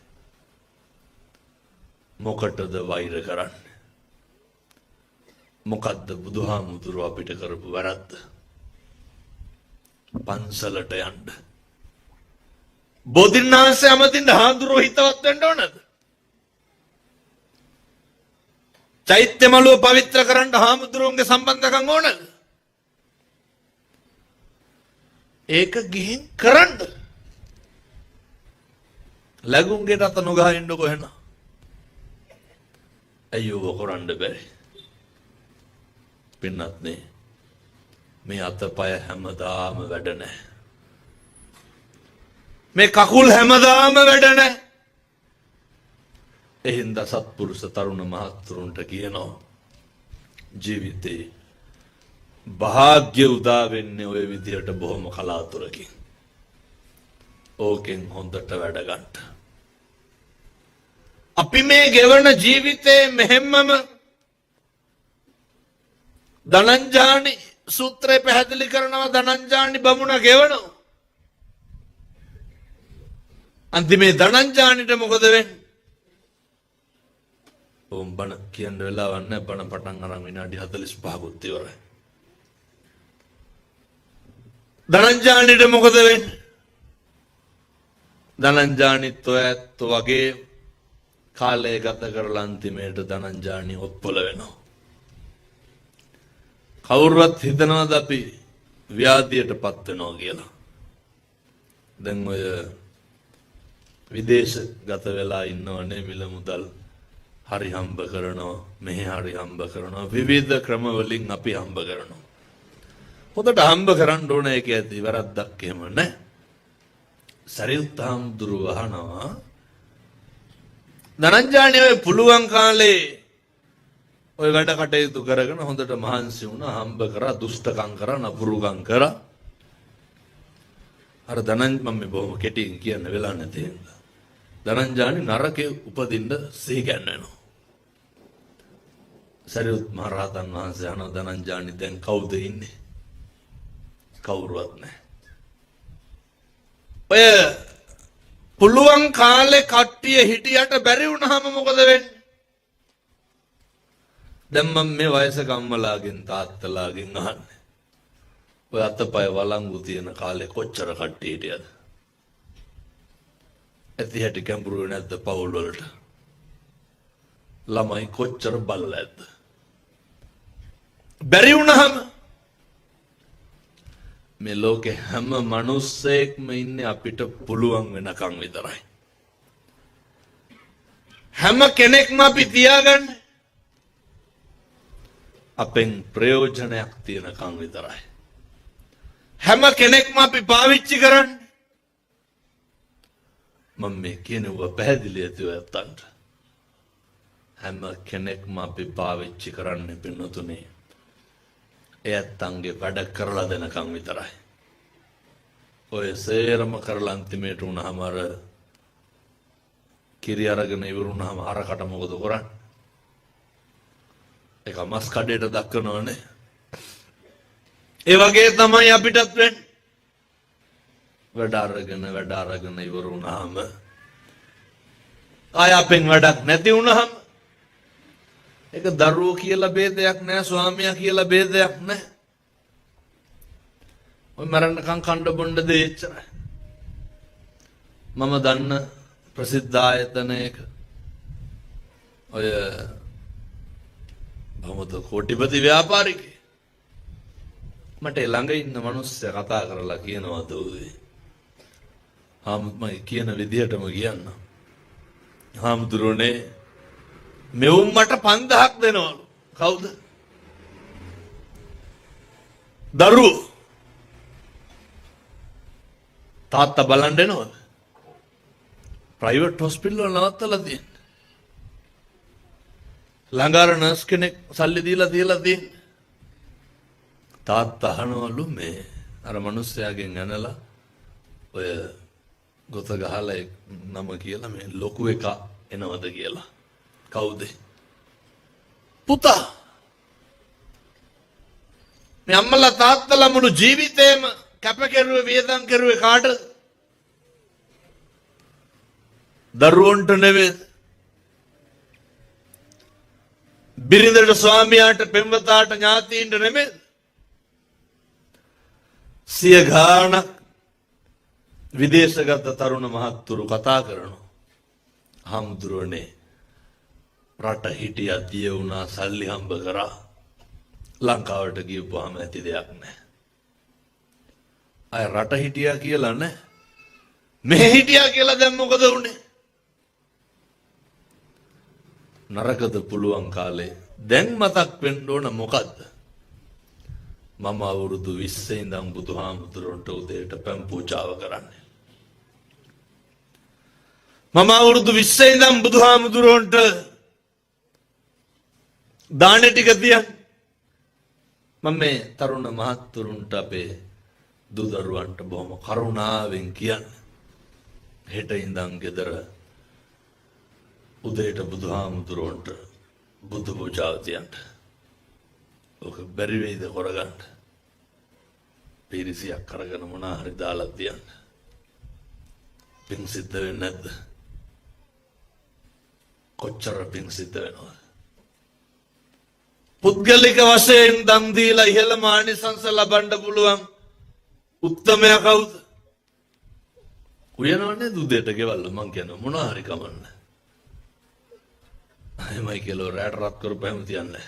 S1: මොකටද වෛර කරන්නේ? මොකද්ද බුදුහාමුදුරුව අපිට කරපු වැරද්ද? පන්සලට යන්න. බෝධින්නාංශය අමතින් හාමුදුරුව හිතවත් වෙන්න ඕනද? චෛත්‍ය මළුව පවිත්‍ර කරන්න හාමුදුරුවන්ගේ සම්බන්ධකම් ඕනද? ඒක ගිහින් කරන්න. ලැබුම්ගේ රත නොගහ ඉන්න කොහෙන? අයියෝ කරන්න බැරි. පින්නත් නේ. මේ අතපය හැමදාම වැඩ නැහැ. මේ කකුල් හැමදාම වැඩ නැහැ. එහින්ද සත්පුරුෂ තරුණ මහත්තුරුන්ට කියනවා ජීවිතේ භාග්‍ය උදා වෙන්නේ ওই විදියට බොහොම කලාතුරකින්. ඕකෙන් හොඳට වැඩ ගන්න. අපි මේ ගෙවන ජීවිතේ මෙහෙම්මම ධනංජානි සූත්‍රය පැහැදිලි කරනවා. ධනංජානි බමුණ ගෙවනවා. අන්තිමේ ධනංජානිට මොකද වෙන්නේ? ඕම් බණ කියන්න වෙලාවක් නැහැ. බණ පටන් අරන් විනාඩි 45කුත් ඉවරයි. ධනංජානිට මොකද වෙන්නේ? ධනංජානිත් ඔය ඇත්ත වගේ කාලය ගත කරලා අන්තිමේට ධනංජානි ඔත්පොළ වෙනවා. කවුරුවත් හිතනවාද අපි ව්‍යාධියටපත් වෙනවා කියලා? දැන් ඔය විදේශ ගත වෙලා ඉන්නවනේ මිල මුදල් හරි හම්බ කරනවා, මෙහි හරි හම්බ කරනවා, විවිධ ක්‍රම වලින් අපි හම්බ කරනවා. හොඳට හම්බ කරන්න ඕන එක ඇති වැරද්දක් එහෙම නැහැ. සරියුත් හාමුදුරුව අහනවා ධනංජානි ඔය පුළුවන් කාලේ ඔය වැඩ කටයුතු කරගෙන හොඳට මහන්සි වුණා, හම්බ කරා, දුෂ්ටකම් කරා, නපුරුකම් කරා. අර ධනංජ මම බොහොම කෙටියෙන් කියන්න වෙලා නැති හින්දා. ධනංජානි නරකේ උපදින්න සිහි ගන්නවා. සරියුත් මහ රහතන් වහන්සේ අහන ධනංජානි දැන් කවුද ඉන්නේ? කවුරුවත් නැහැ. ඔය පුළුවන් කාලේ කට්ටිය හිටියට බැරි වුණාම මොකද වෙන්නේ? දැන් මම මේ වයසක අම්මලාගෙන් තාත්තලාගෙන් අහන්නේ. ඔය අතපය වළංගු තියෙන කාලේ කොච්චර කට්ටිය හිටියද? ඇති හැටි කැඹුරු නැද්ද පවුල් වලට? ළමයි කොච්චර බල්ලැද්ද. බැරි වුණාම මේ ලෝකේ හැම මිනිස්සෙක්ම ඉන්නේ අපිට පුළුවන් වෙනකන් විතරයි. හැම කෙනෙක්ම අපි තියාගන්න අපෙන් ප්‍රයෝජනයක් තියනකන් විතරයි. හැම කෙනෙක්ම අපි පාවිච්චි කරන්නේ මම මේ කියනවා පැහැදිලි ඇතුව ඇත්තන්ට. හැම කෙනෙක්ම අපි පාවිච්චි කරන්නේ පින්නතුනේ එයත්න්ගේ වැඩ කරලා දෙනකම් විතරයි. ඔය සේරම කරලා අන්තිමේට වුණාම අර කිරි අරගෙන ඉවරුණාම හරකට මොකද කරන්නේ? ඒක මස් කඩේට දක්වනවනේ. ඒ වගේ තමයි අපිටත් වෙන්නේ. වැඩ අරගෙන ඉවරුණාම ආය අපෙන් වැඩක් නැති වුණාම ඒක දරුවෝ කියලා ભેදයක් නැහැ, ස්වාමියා කියලා ભેදයක් නැහැ. ඔය මරණකම් කණ්ඩ බොණ්ඩ දෙච්චරයි. මම දන්න ප්‍රසිද්ධ ආයතනයක ඔය බමුද කෝටිපති ව්‍යාපාරිකේ මට ළඟ ඉන්න මිනිස්සයා කතා කරලා කියනවා දෝවේ මම කියන විදිහටම කියන්න. හාමුදුරනේ මෙවුන් මට 5000ක් දෙනවලු. කවුද? දරුවෝ. තාත්තා බලන්න එනවද? ප්‍රයිවට් හොස්පිටල් වල නවත්තලා තියෙන්නේ. ළඟාර නර්ස් කෙනෙක් සල්ලි දීලා තියෙන්නේ. තාත්තා අහනවලු මේ අර මිනිස්සයාගෙන් ඇනලා ඔය ගොත ගහලා නම කියලා මේ ලොකු එක එනවද කියලා. කවුද? පුතා. මේ අම්මලා තාත්තලා මුළු ජීවිතේම කැප කෙරුවේ වියදම් කෙරුවේ කාටද? දරුවන්ට නෙවෙයි. බිරිඳට, ස්වාමියාට, පෙම්වතාට, ඥාතීන්ට නෙමෙයි. සිය ගාණක් විදේශගත තරුණ මහත්තුරු කතා කරනවා. හම්දුරනේ රට හිටියා දිය වුණා සල්ලි හම්බ කරා ලංකාවට ගියපුවාම ඇති දෙයක් නැහැ. අය රට හිටියා කියලා නැහැ. මෙහෙ හිටියා කියලා දැන් මොකද වුනේ? නරකද පුළුවන් කාලේ දැන් මතක් වෙන්න ඕන මොකද්ද? මම අවුරුදු 20 ඉඳන් බුදුහාමුදුරන්ට උදේට පැන් පූජාව කරන්නේ. මම අවුරුදු 20 ඉඳන් බුදුහාමුදුරන්ට දාන ටික තියන්නේ. මම මේ තරුණ මහත්තුරුන්ට අපේ දූ දරුවන්ට බොහොම කරුණාවෙන් කියන්නේ. හෙට ඉඳන් ගෙදර උදේට බුදුහාමුදුරන්ට බුදු පූජාව තියන්න. ඔක බැරි වෙයිද කරගන්න? පිරිසියක් කරගෙන මොනා හරි දාලා තියන්න. පින් සිද්ධ වෙන්නේ නැද්ද? කොච්චර පින් සිද්ධ වෙනවද? පුද්ගලික වශයෙන් දන් දීලා ඉහළ මානිසංස ලබන්න පුළුවන් උත්තමයා කවුද? උයනවනේ දුදේට ගෙවල්ල මං කියනවා මොනවා හරි කමන්නේ. එමයි කියලා රැට රත් කරපෑම තියන්නේ.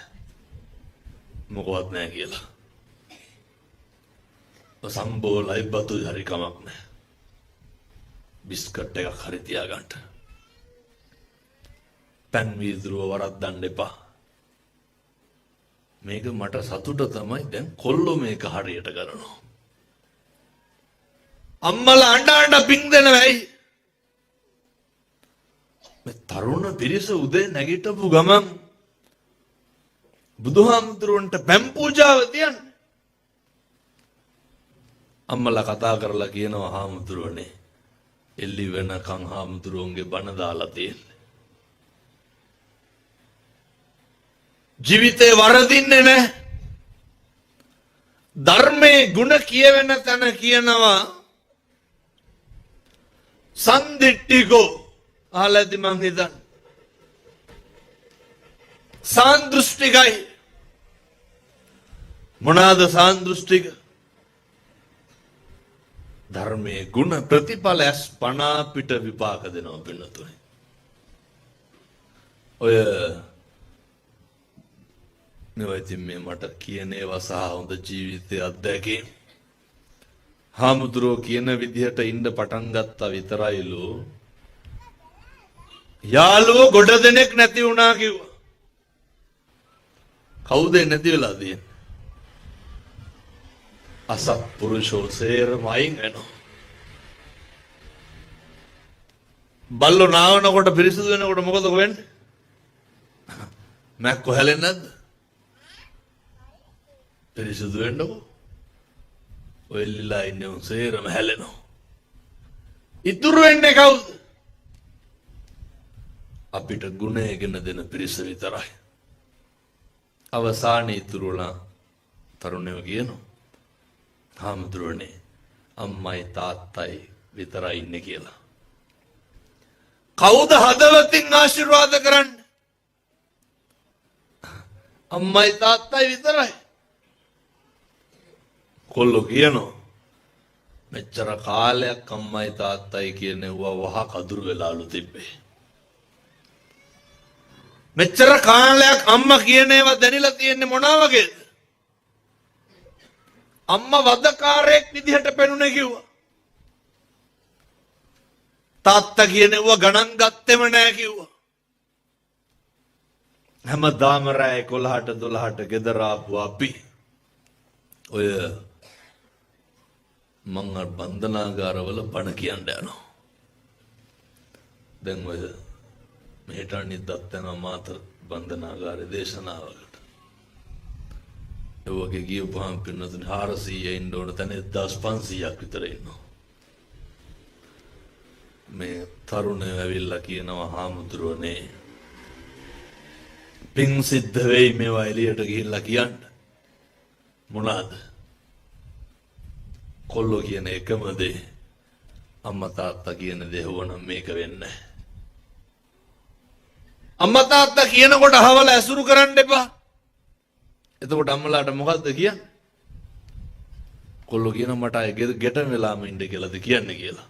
S1: මොකවත් නැහැ කියලා. සම්බෝලයි බතු හරි කමක් නැහැ. බිස්කට් එකක් හරි තියාගන්න. පෑන් වීදුරුව වරද්දන්න එපා. මේක මට සතුට තමයි දැන් කොල්ලෝ මේක හරියට කරනවා. අම්මලා අඬ පිං දෙන වෙයි. මේ තරුණ පිරිස උදේ නැගිටපු ගමන් බුදුහාමුදුරන්ට පැන් පූජාව තියන්නේ. අම්මලා කතා කරලා කියනවා හාමුදුරනේ එල්ලි වෙනකන් හාමුදුරුවන්ගේ බණ දාලා තියෙන්නේ. ජීවිතේ වරදින්නේ නැහැ. ධර්මයේ ගුණ කියවෙන තැන කියනවා සම්දිට්ඨිකෝ ආලදි මං හිතන්නේ සාන්දෘෂ්ටිකයි. මොනවාද සාන්දෘෂ්ටික? ධර්මයේ ගුණ ප්‍රතිඵල ඇස් පනා පිට විපාක දෙනවා පින්නතුනේ. ඔය මේවා ඉතින් මේ මට කියන ඒවා සහ හොඳ ජීවිතයේ අත්දැකීම් හාමුදුරුවෝ කියන විදිහට ඉන්න පටන් ගත්තා විතරයිලු යාළුවෝ ගොඩ දෙනෙක් නැති වුණා කිව්වා. කවුද නැති වෙලා තියෙන්නේ? අසත්පුරුෂෝ සේරම අයින් වෙනවා. බල්ලෝ නාවනකොට පිරිසිදු වෙනකොට මොකද වෙන්නේ? මැක්කෝ හැලෙන්නේ නැද්ද? පිරිසිදු වෙන්නකො. ඔය එල්ලලා ඉන්නේ උන් සේරම හැලෙනවා. ඉතුරු වෙන්නේ කවුද? අපිට ගුණයගෙන දෙන පිරිස විතරයි. අවසානයේ ඉතුරුලා තරුණයෝ කියනවා හාමුදුරනේ අම්මයි තාත්තයි විතරයි ඉන්නේ කියලා. කවුද හදවතින් ආශිර්වාද කරන්නේ? අම්මයි තාත්තයි විතරයි. කොල්ලෝ කියනවා මෙච්චර කාලයක් අම්මයි තාත්තයි කියනවා වහ කදුරු වෙලාලු තිබ්බේ. මෙච්චර කාලයක් අම්මා කියන ඒවා දැනিলা තියෙන්නේ මොනවා වගේද? අම්මා වදකාරයෙක් විදිහට පෙනුනේ කිව්වා. තාත්තා කියන ඒවා ගණන් ගත්තෙම නෑ කිව්වා. හැමදාම රෑ 11ට 12ට ගෙදර ආපු අපි ඔය මං අර බන්ධනාගාරවල බණ කියන්න යනවා. දැන් ඔය මෙහෙට නිද්දත් යනවා මාතර බන්ධනාගාරේ දේශනාවකට. ඒ වගේ ගියපුවාම පින්නතුනි 400 ඉන්න ඕන තැන 1500ක් විතර ඉන්නවා. මේ තරුණයෝ ඇවිල්ලා කියනවා හාමුදුරුවනේ පින් සිද්ධ වෙයි මේවා එළියට ගිහිල්ලා කියන්න. මොනවාද? කොල්ලෝ කියන එකම දේ අම්මා තාත්තා කියන දේ වුණා මේක වෙන්නේ නැහැ. අම්මා තාත්තා කියනකොට අහවල ඇසුරු කරන්න එපා. එතකොට අම්මලාට මොකද්ද කියන්නේ? කොල්ලෝ කියන මට අය ගෙටම වෙලාම ඉන්න කියලාද කියන්නේ කියලා.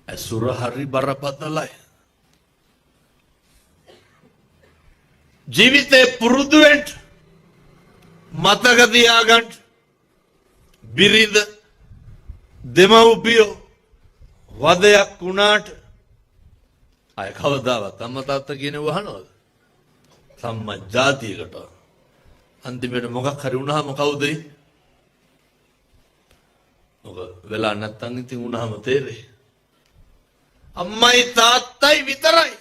S1: ඇසුර හරි බරපතලයි. ජීවිතේ පුරුදු වෙන්න මතක තියාගන්න බිරිඳ දෙමව්පියෝ වදයක් වුණාට අය කවදාවත් අම්මා තාත්තා කියන වහනවද? සම්මා ජාතියකට අන්තිමට මොකක් හරි වුණාම කවුද? ඔක වෙලා නැත්තම් ඉතින් වුණාම තේරෙයි. අම්මයි තාත්තයි විතරයි.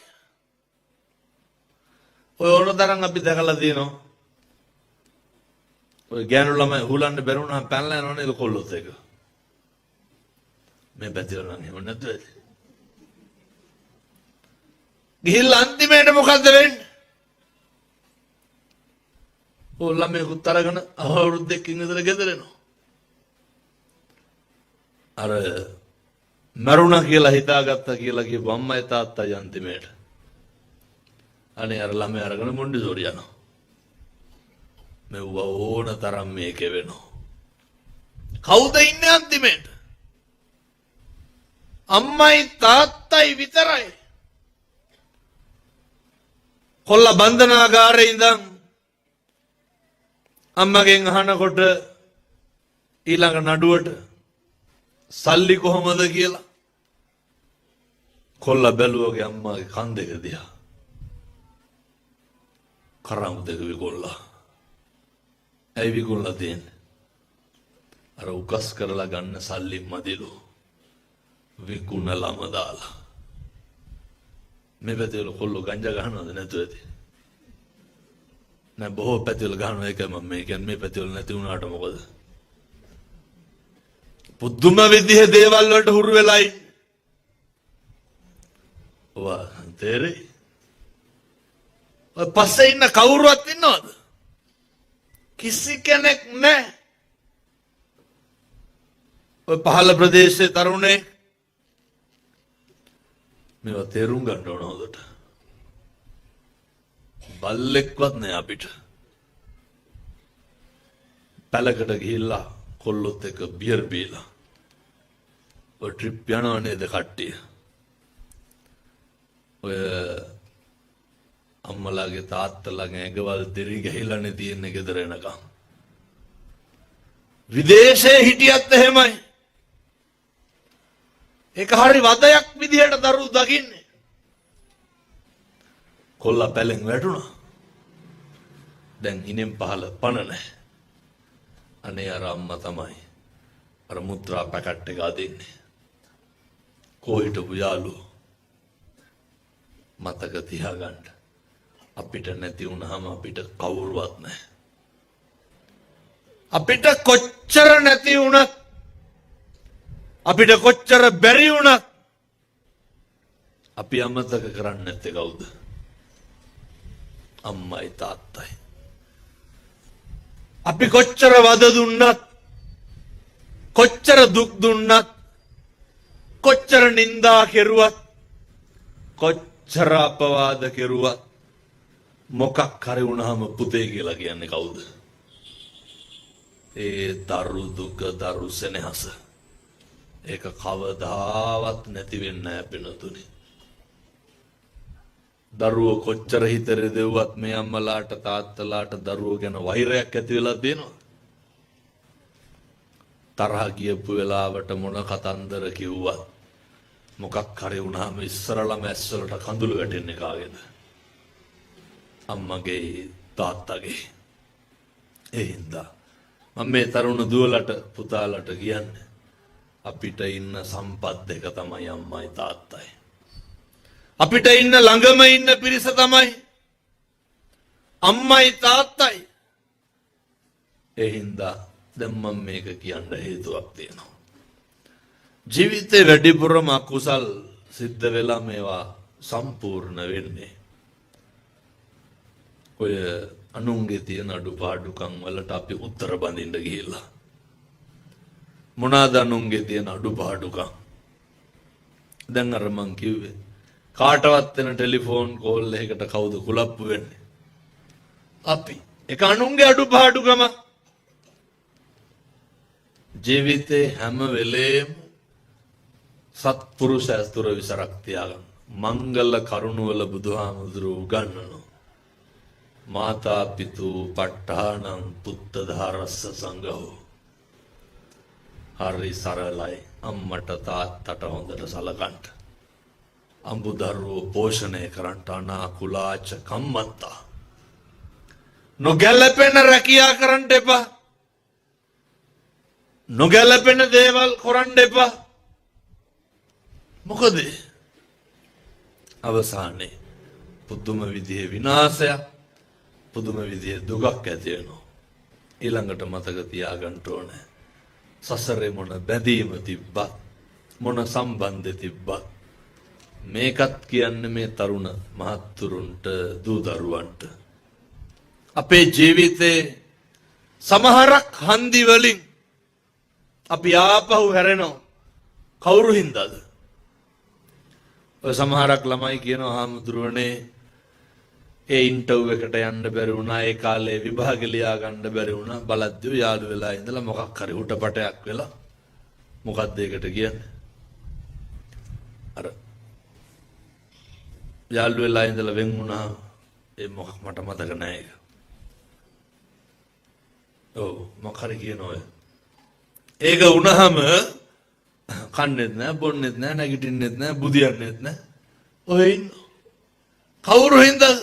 S1: ඔය ඕනතරම් අපි දැකලා තියෙනවා. ඔය ගෑනු ළමයි හුලන්න බැරුණාම පැනලා යනවනේ ඒක කොල්ලොත් එක. මේ පැතිවල නම් එහෙම නැද්ද? ගිහිල්ලා අන්තිමේට මොකද්ද වෙන්නේ? ඔය ළමයෙකුත් අරගෙන අවුරුද්දකින් විතර ගෙදර එනවා. අර මරුණා කියලා හිතාගත්තා කියලා කියපු අම්මයි තාත්තයි අන්තිමේට. අනේ අර ළමයා අරගෙන මොන්ඩිසෝරි යනවා. මෙව්ව ඕන තරම් මේකේ වෙනවා. කවුද ඉන්නේ අන්තිමේට? අම්මයි තාත්තයි විතරයි. කොල්ල බන්ධනාගාරේ ඉඳන් අම්මගෙන් අහනකොට ඊළඟ නඩුවට සල්ලි කොහමද කියලා කොල්ල බැලුවගේ අම්මාගේ කන් දෙක දිහා කරාම් දෙක විකොල්ලා. ඇයි විකොල්ලා දෙන්නේ? අර උකස් කරලා ගන්න සල්ලි මදිලු විකුණලම දාලා. මේ පැතිවල කොල්ලෝ ගංජා ගහනවද නැතුව ඇති? නෑ බොහෝ පැතිවල ගහනවා. ඒකයි මම මේ කියන්නේ මේ පැතිවල නැති වුණාට මොකද? පුදුම විදිහේ දේවල් වලට හුරු වෙලයි. ඔවා තේරෙයි? ඔය පස්සේ ඉන්න කවුරුවත් ඉන්නවද? කිසි කෙනෙක් නැහැ. ඔය පහළ ප්‍රදේශයේ තරුණේ මේවා තේරුම් ගන්න ඕන හොඳට. බල්ලෙක්වත් නෑ අපිට. පැලකට ගිහිල්ලා කොල්ලොත් එක්ක බියර් බීලා ඔය ට්‍රිප් යනවා නේද කට්ටිය? ඔය අම්මලාගේ තාත්තලාගේ ඇඟවල් දෙරි ගහිලානේ තියෙන්නේ ගෙදර එනකම්. විදේශේ හිටියත් එහෙමයි. ඒක හරි වදයක් විදිහට දරුවෝ දකින්නේ. කොල්ලා පැලෙන් වැටුණා. දැන් ඉනෙන් පහල පණ නැහැ. අනේ අර අම්මා තමයි අර මුත්‍රා පැකට් එක අදින්නේ. කොහෙටපු යාළුවෝ මතක තියාගන්න. අපිට නැති වුණාම අපිට කවුරුවත් නැහැ. අපිට කොච්චර නැති වුණත් අපිට කොච්චර බැරි වුණත් අපි අමතක කරන්නේ නැත්තේ කවුද? අම්මයි තාත්තයි. අපි කොච්චර වද දුන්නත් කොච්චර දුක් දුන්නත් කොච්චර නින්දා කෙරුවත් කොච්චර අපවාද කෙරුවත් මොකක් හරි වුණාම පුතේ කියලා කියන්නේ කවුද? ඒ දරු දුක දරු සෙනෙහස. ඒක කවදාවත් නැති වෙන්නේ නැහැ පිනතුනි. දරුවෝ කොච්චර හිතේ දෙව්වත් මේ අම්මලාට තාත්තලාට දරුවෝ ගැන වෛරයක් ඇති වෙලා තියෙනවා. තරහ ගියපු වෙලාවට මොන කතන්දර කිව්වත් මොකක් හරි වුණාම ඉස්සරළම ඇස්වලට කඳුළු වැටෙන්නේ කාගේද? අම්මගේ තාත්තගේ. ඒ හින්දා මම මේ තරුණ දුවලට පුතාලට කියන්නේ අපිට ඉන්න සම්පත් දෙක තමයි අම්මයි තාත්තයි. අපිට ඉන්න ළඟම ඉන්න පිරිස තමයි අම්මයි තාත්තයි. ඒ හින්දා දැන් මම මේක කියන්න හේතුවක් තියෙනවා. ජීවිතේ වැඩිපුරම අකුසල් සිද්ධ වෙලා මේවා සම්පූර්ණ වෙන්නේ ඔය අනුන්ගේ තියෙන අඩුපාඩුකම් වලට අපි උත්තර බඳින්න ගිහිල්ලා. මොනවාද අනුන්ගේ තියෙන අඩුපාඩුකම්? දැන් අර මං කිව්වේ කාටවත් වෙන ටෙලිෆෝන් කෝල් එකකට කවුද කුලප්පු වෙන්නේ? අපි. ඒක අනුන්ගේ අඩුපාඩුකම. ජීවිතේ හැම වෙලේම සත්පුරුෂ ඇතුර විසරක් තියාගන්න. මංගල කරුණවල බුදුහාමුදුරුවෝ උගන්වනවා. මාතා පිතු ප ဋ ාණං පුත්ත ධාරස්ස සංඝෝ. හරි සරලයි. අම්මට තාත්තට හොඳට සලකන්න. අඹුදරුවෝ පෝෂණය කරන්නට අනාකුලාච කම්මන්තා. නොගැලපෙන රැකියා කරන්න එපා. නොගැලපෙන දේවල් කරන්න එපා. මොකද අවසානයේ පුදුම විදිහේ විනාශයක් පුදුම විදිහේ දුකක් ඇති වෙනවා. ඊළඟට මතක තියාගන්න ඕනේ සසරේ මොන බැඳීම තිබ්බත් මොන සම්බන්ධ තිබ්බත් මේකත් කියන්නේ මේ තරුණ මහත්තුරුන්ට දූ දරුවන්ට අපේ ජීවිතේ සමහරක් හන්දි වලින් අපි ආපහු හැරෙනවා. කවුරු හින්දාද? ඔය සමහරක් ළමයි කියනවා හාමුදුරුවනේ ඒ ඉන්ටර්වයුව එකට යන්න බැරි වුණා. ඒ කාලේ විභාග ලියා ගන්න බැරි වුණා. බලද්දී යාළු වෙලා ඉඳලා මොකක් හරි හුටපටයක් වෙලා මොකක්ද ඒකට කියන්නේ? අර යාළු වෙලා ඉඳලා වෙන් වුණා. ඒ මොකක් මට මතක නැහැ ඒක. ඔව් මොකක් හරි කියනවා. ඒක වුණාම කන්නේත් නැහැ, බොන්නේත් නැහැ, නැගිටින්නෙත් නැහැ, බුදියන්නෙත් නැහැ. ඔය ඉන්න කවුරු හින්දාද?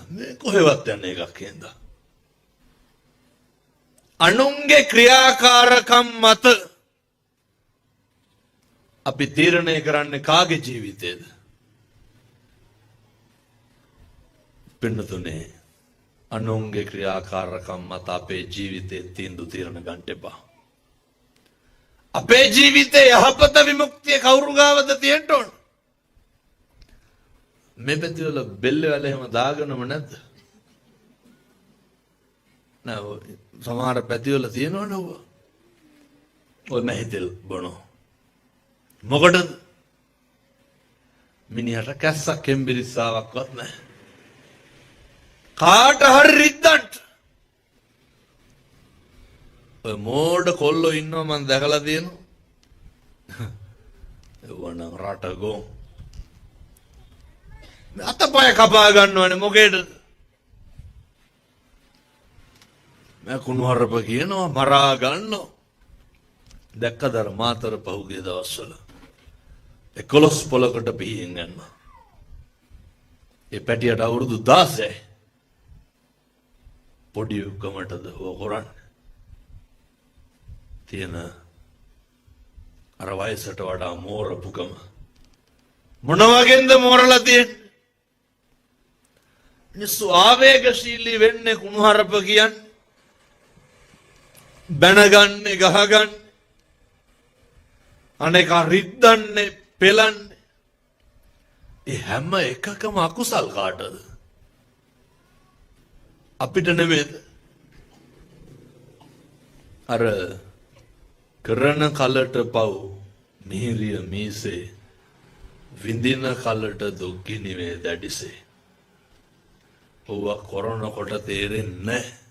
S1: මේ කොහෙවත් යන්නේ එකක් හින්දා. අනුන්ගේ ක්‍රියාකාරකම් මත අපි තීරණය කරන්නේ කාගේ ජීවිතේද? පින්නතුනේ අනුන්ගේ ක්‍රියාකාරකම් මත අපේ ජීවිතේ තීන්දුව తీරන ගන්න එපා. අපේ ජීවිතේ යහපත විමුක්තිය කවුරු ගාවද තියෙන්න ඕන? මේ පැතිවල බෙල්ල වල එහෙම දාගෙනම නැද්ද? නෑ සමහර පැතිවල තියෙනවනේ ඔය. ඔය මහිතෙල් බොනෝ. මොකටද? මිනිහට කැස්සක් එම්බිරිස්සාවක්වත් නැහැ. කාට හරි රිද්දන්ට. ඔය මෝඩ කොල්ලෝ ඉන්නවා මම දැකලා තියෙනවා. එවනම් රට ගොන් අතපය කපා ගන්නවනේ මොකේද මම කුණුහරුප කියනවා මරා ගන්නවා දැක්කද මාතර පහුගිය දවස්වල 11 පොලකට පිහින් යනවා ඒ පැටියට අවුරුදු 16යි පොඩි උකමටද හොරන් තියෙන අර වයසට වඩා මෝරපුකම මොන වගේන්ද මෝරලා තියෙන්නේ මිනිස්සු ආවේගශීලී වෙන්නේ කුණුහරුප කියන්නේ බැනගන්නේ ගහගන්නේ අනේක රිද්දන්නේ පෙලන්නේ ඒ හැම එකකම අකුසල් කාටද අපිට නෙමෙයිද අර කරන කලට පව් මිහිරිය මීසේ විඳින කලට දුක් ගිනිවේ දැඩිසේ ඔව කොරන කොට තේරෙන්නේ නැහැ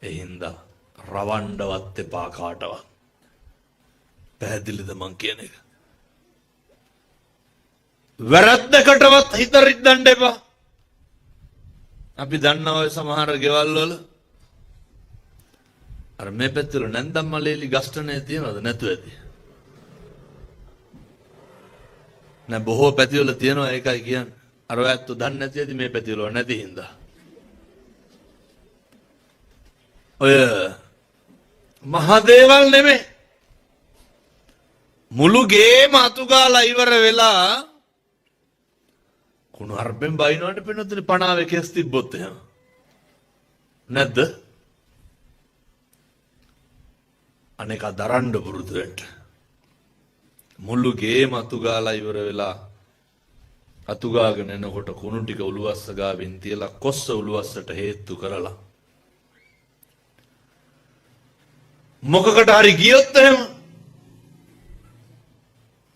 S1: ඒ හින්දා රවණ්ඩවත් එපා කාටවත් පැහැදිලිද මං කියන එක වැරද්දකටවත් හිත රිද්දන්න එපා අපි දන්නවා සමහර ගෙවල් වල අර මේ පැත්තට නැන්දම් මලේලි ගස්ටනේ තියනවද නැතු ඇති නෑ බොහෝ පැති වල තියනවා ඒකයි කියන්නේ අර ඔයත් දන්නේ නැති ඇති මේ පැති වල නැති හින්දා ඔය මහදේවල් නෙමෙයි මුළු ගේම අතුගාලා ඉවර වෙලා කුණු හර්පෙන් බයිනවට පෙනුතුනේ පණාවේ කෙස් තිබ්බොත් එහෙම නැද්ද අනේක දරන්න පුරුදු වෙන්න මුළු ගේම අතුගාලා ඉවර වෙලා අතුගාගෙන එනකොට කුණු ටික උළුවස්ස ගාවින් තියලා කොස්ස උළුවස්සට හේතු කරලා මොකකට හරි ගියොත් එහෙම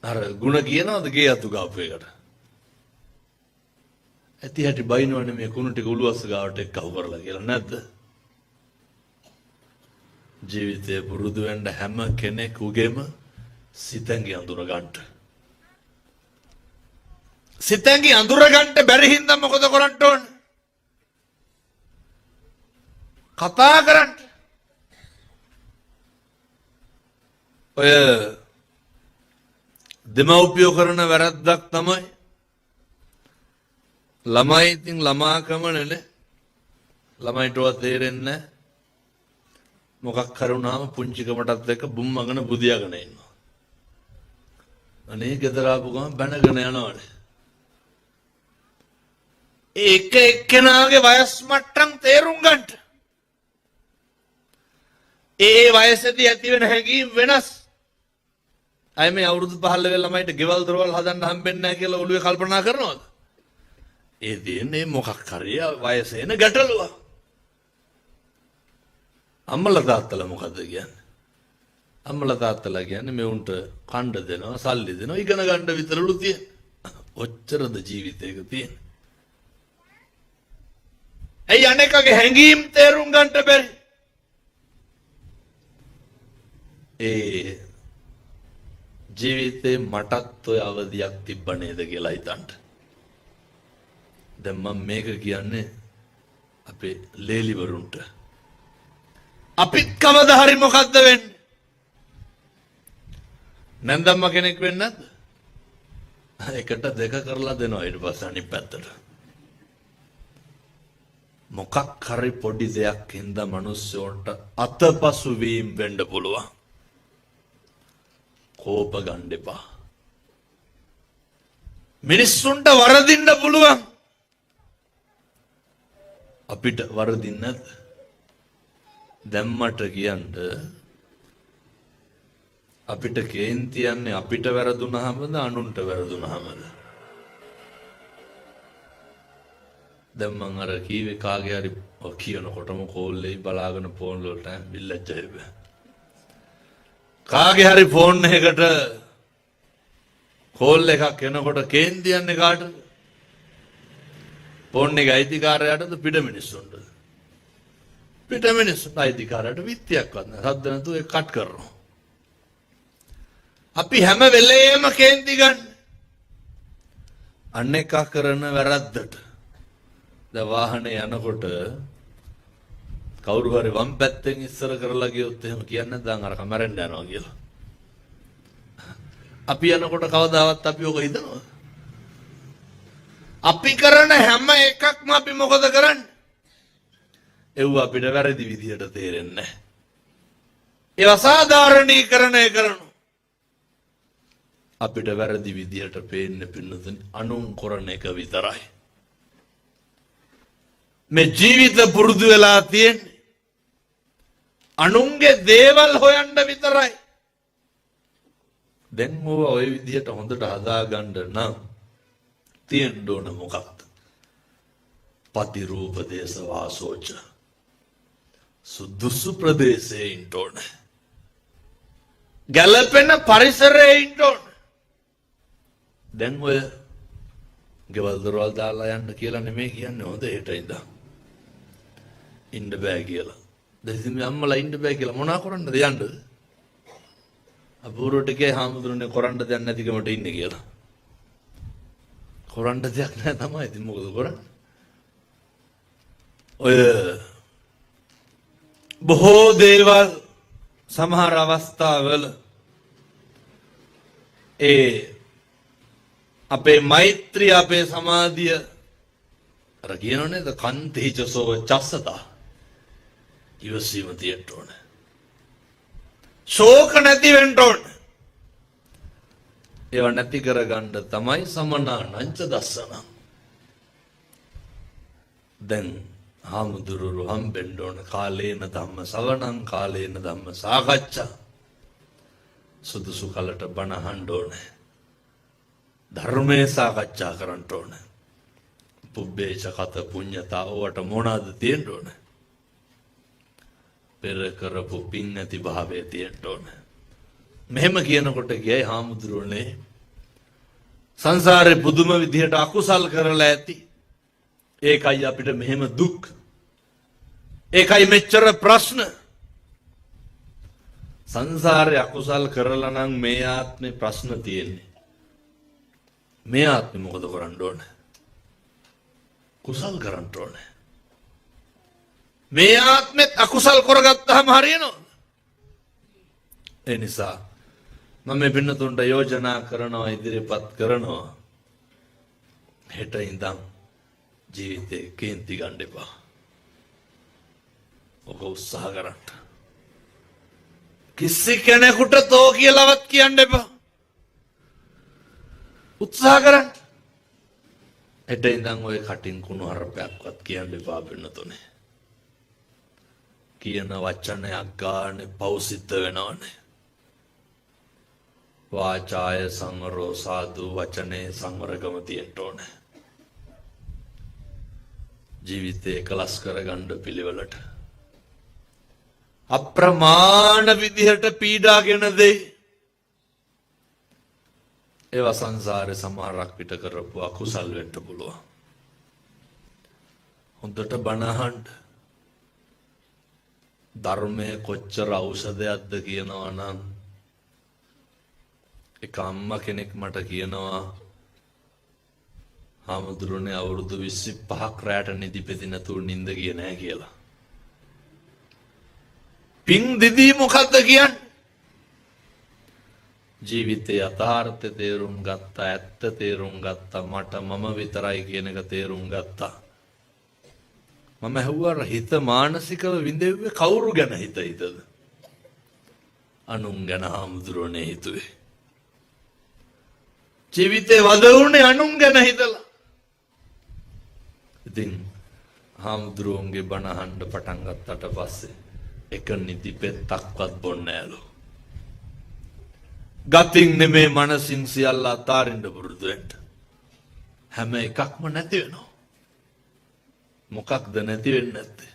S1: අර ಗುಣ කියනවාද ගේ අතු ගාපු එකට ඇති හැටි බයිනවනේ මේ කුණු ටික උළුවස්ස ගාවට එක්කව කරලා කියලා නැද්ද ජීවිතේ පුරුදු වෙන්න හැම කෙනෙකුගේම සිතෙන්ගේ අඳුර ගන්න සිතෙන්ගේ අඳුර ගන්න බැරි හින්දා මොකද කරන්න ඕනේ කතා කරන්න ඔය දෙමව්පියෝ කරන වැරද්දක් තමයි ළමයි ඉතින් ළමාකම නෙලේ ළමයිටවත් තේරෙන්නේ මොකක් කරුණාම පුංචිකමටත් එක්ක බුම්මගෙන බුදියාගෙන ඉන්නවා අනේ ගෙදර ආපු ගමන් බැනගෙන යනවනේ ඒක එක්කෙනාගේ වයස් මට්ටම් තේරුම් ගන්න ඒ වයසේදී ඇති වෙන හැඟීම් වෙනස් අය මේ අවුරුදු 15 වෙන ළමයිට ගෙවල් දොරවල් හදන්න හම්බෙන්නේ නැහැ කියලා ඔළුවේ කල්පනා කරනවද? ඒ දෙන්නේ මොකක් හරි වයසේ එන ගැටලුව. අම්මලා තාත්තලා මොකද කියන්නේ? අම්මලා තාත්තලා කියන්නේ මේ උන්ට කණ්ඩ දෙනවා, සල්ලි දෙනවා, ඉගෙන ගන්න විතරලු තියෙන. ඔච්චරද ජීවිතේක තියෙන්නේ. ඇයි අනේකගේ හැංගීම් තේරුම් ගන්නට බැරි? ඒ ජීවිතේ මටත් ඔය අවදියක් තිබ්බ නේද කියලා හිතන්න. දැන් මම මේක කියන්නේ අපේ ලේලිවරුන්ට. අපිත් කවදා හරි මොකද්ද වෙන්නේ? නැන්දම්ම කෙනෙක් වෙන්නේ නැද්ද? එකට දෙක කරලා දෙනවා ඊට පස්සේ අනිත් පැත්තට. මොකක් හරි පොඩි දෙයක් හින්දා මිනිස්සුන්ට අතපසු වීම වෙන්න පුළුවන්. කෝප ගන්න එපා. මිනිස්සුන්ට වරදින්න පුළුවන්. අපිට වරදින්නේ නැද්ද? දැම්මට කියන්න අපිට කේන්ති යන්නේ අපිට වැරදුනහමද අනුන්ට වැරදුනහමද? දැන් මං අර කීවේ කාගේ හරි කියනකොටම කෝල්ලේ බලාගෙන ෆෝන් වලට බිල්ලච්චයි බෑ. කාගේ හරි ෆෝන් එකකට කෝල් එකක් එනකොට කේන්ති යන්නේ කාටද? ෆෝන් එක අයිතිකාරයාටද පිට මිනිස්සුන්ටද? පිට මිනිස්සුන්ට අයිතිකාරයාට විත්තියක්වත් නැහැ. සද්ද නැතුව ඒක කට් කරනවා. අපි හැම වෙලේම කේන්ති ගන්න. අන්න එක කරන වැරද්දට. දැන් වාහනේ යනකොට කවුරු හරි වම් පැත්තෙන් ඉස්සර කරලා ගියොත් එහෙම කියන්නේ දැන් අර කමරෙන් යනවා කියලා. අපි යනකොට කවදාවත් අපි ඔක හිතනවා. අපි කරන හැම එකක්ම අපි මොකද කරන්නේ? ඒව අපිට වැරදි විදියට තේරෙන්නේ නැහැ. ඒව සාධාරණීකරණය කරනවා. අපිට වැරදි විදියට පේන්නේ පින්නතුනි අනුන් කරන එක විතරයි. මේ ජීවිත පුරුදු වෙලා තියෙන්නේ අනුන්ගේ දේවල් හොයන්න විතරයි. දැන් ඔය විදියට හොඳට හදාගන්න නම් තියෙන්න ඕන මොකක්ද? පතිරූප දේශ වාසෝච. සුදුසු ප්‍රදේශයේ ඉන්න ඕන. ගැළපෙන පරිසරයේ ඉන්න ඕන. දැන් ඔය ගෙවල් දොරවල් දාලා යන්න කියලා නෙමෙයි කියන්නේ හොඳ හෙට ඉඳන්. ඉන්න බෑ කියලා. දැන් අම්මලා ඉන්න බෑ කියලා මොනා කරන්නද යන්නද? අපූර්වට කිය හාමුදුරනේ කරන්න දෙයක් නැතිකමට ඉන්නේ කියලා. කරන්න දෙයක් නැහැ තමයි. ඉතින් මොකද කරන්නේ? ඔය බොහෝ දේවල් සමහර අවස්ථාවල අපේ මෛත්‍රිය අපේ සමාධිය අර කියනෝනේ ද කන්තිචසෝ චස්සතා ඉවසීම තියෙන්න ඕන. ශෝක නැති වෙන්න ඕන. ඒව නැති කරගන්න තමයි සමනානංච දස්සන. දැන් හාමුදුරුවෝ හම්බෙන්න ඕන කාලේන ධම්ම ශ්‍රවණං කාලේන ධම්ම සාකච්ඡා. සුදුසු කලට බණ අහන්න ඕනේ. ධර්මයේ සාකච්ඡා කරන්න ඕනේ. පුබ්බේච කත පුඤ්ඤතා ඔවට මොනවාද තියෙන්න ඕනේ? පෙර කරපු පින් නැති භාවය තියෙන්න ඕනේ. මෙහෙම කියනකොට ගියයි හාමුදුරුවනේ සංසාරේ පුදුම විදිහට අකුසල් කරලා ඇති. ඒකයි අපිට මෙහෙම දුක්. ඒකයි මෙච්චර ප්‍රශ්න. සංසාරේ අකුසල් කරලා නම් මේ ආත්මේ ප්‍රශ්න තියෙන්නේ. මේ ආත්මේ මොකද කරන්න ඕනේ? කුසල් කරන්න ඕනේ. මේ ආත්මෙත් අකුසල් කරගත්තාම හරියනවද? ඒ නිසා මම මේ පින්නතුන්ට යෝජනා කරනවා ඉදිරිපත් කරනවා හෙට ඉඳන් ජීවිතේ කේන්ති ගන්න එපා. ඔක උත්සාහ කරන්න. කිසි කෙනෙකුට තෝ කියලාවත් කියන්න එපා. උත්සාහ කරන්න. හෙට ඉඳන් ඔය කටින් කුණු හරපයක්වත් කියන්න එපා පින්නතුනේ. කියන වචනයක් ගානේ පෞසිද්ධ වෙනවනේ. වාචාය සංවරෝ සාදු වචනේ සංවරකම තියෙන්න ඕනේ. ජීවිතේ කලස් කරගන්න පිළිවෙලට අප්‍රමාණ විදිහට පීඩාගෙන දෙයි. ඒවා සංසාරේ සමහරක් පිට කරපු අකුසල් වෙන්න පුළුවන්. හොඳට බණ අහන්න. ධර්මයේ කොච්චර ඖෂධයක්ද කියනවා නම් එක අම්මා කෙනෙක් මට කියනවා හාමුදුරනේ අවුරුදු 25ක් රැට නිදිපෙති නැතුව නිින්ද ගියේ නැහැ කියලා. පින් දිදී මොකද්ද කියන්නේ? ජීවිතයේ යථාර්ථය තේරුම් ගත්තා, ඇත්ත තේරුම් ගත්තා, මට මම විතරයි කියන එක තේරුම් ගත්තා. මම ඇහුවා හිත මානසිකව විඳෙව්වේ කවුරු ගැන හිතයිද? අනුන් ගැන හාමුදුරනේ හිතුවේ. ජීවිතේ වදවුනේ අනුන් ගැන හිතලා. ඉතින් හාමුදුරුවන්ගේ බණ අහන්න පටන් ගත්තට පස්සේ එක නිදි පෙත්තක්වත් බොන්නේ නෑලු. ගතින් නෙමේ මනසින් සියල්ල අතාරින්න පුරුදු වෙන්න. හැම එකක්ම නැති වෙනවා. මොකක්ද නැති වෙන්නේ නැත්තේ?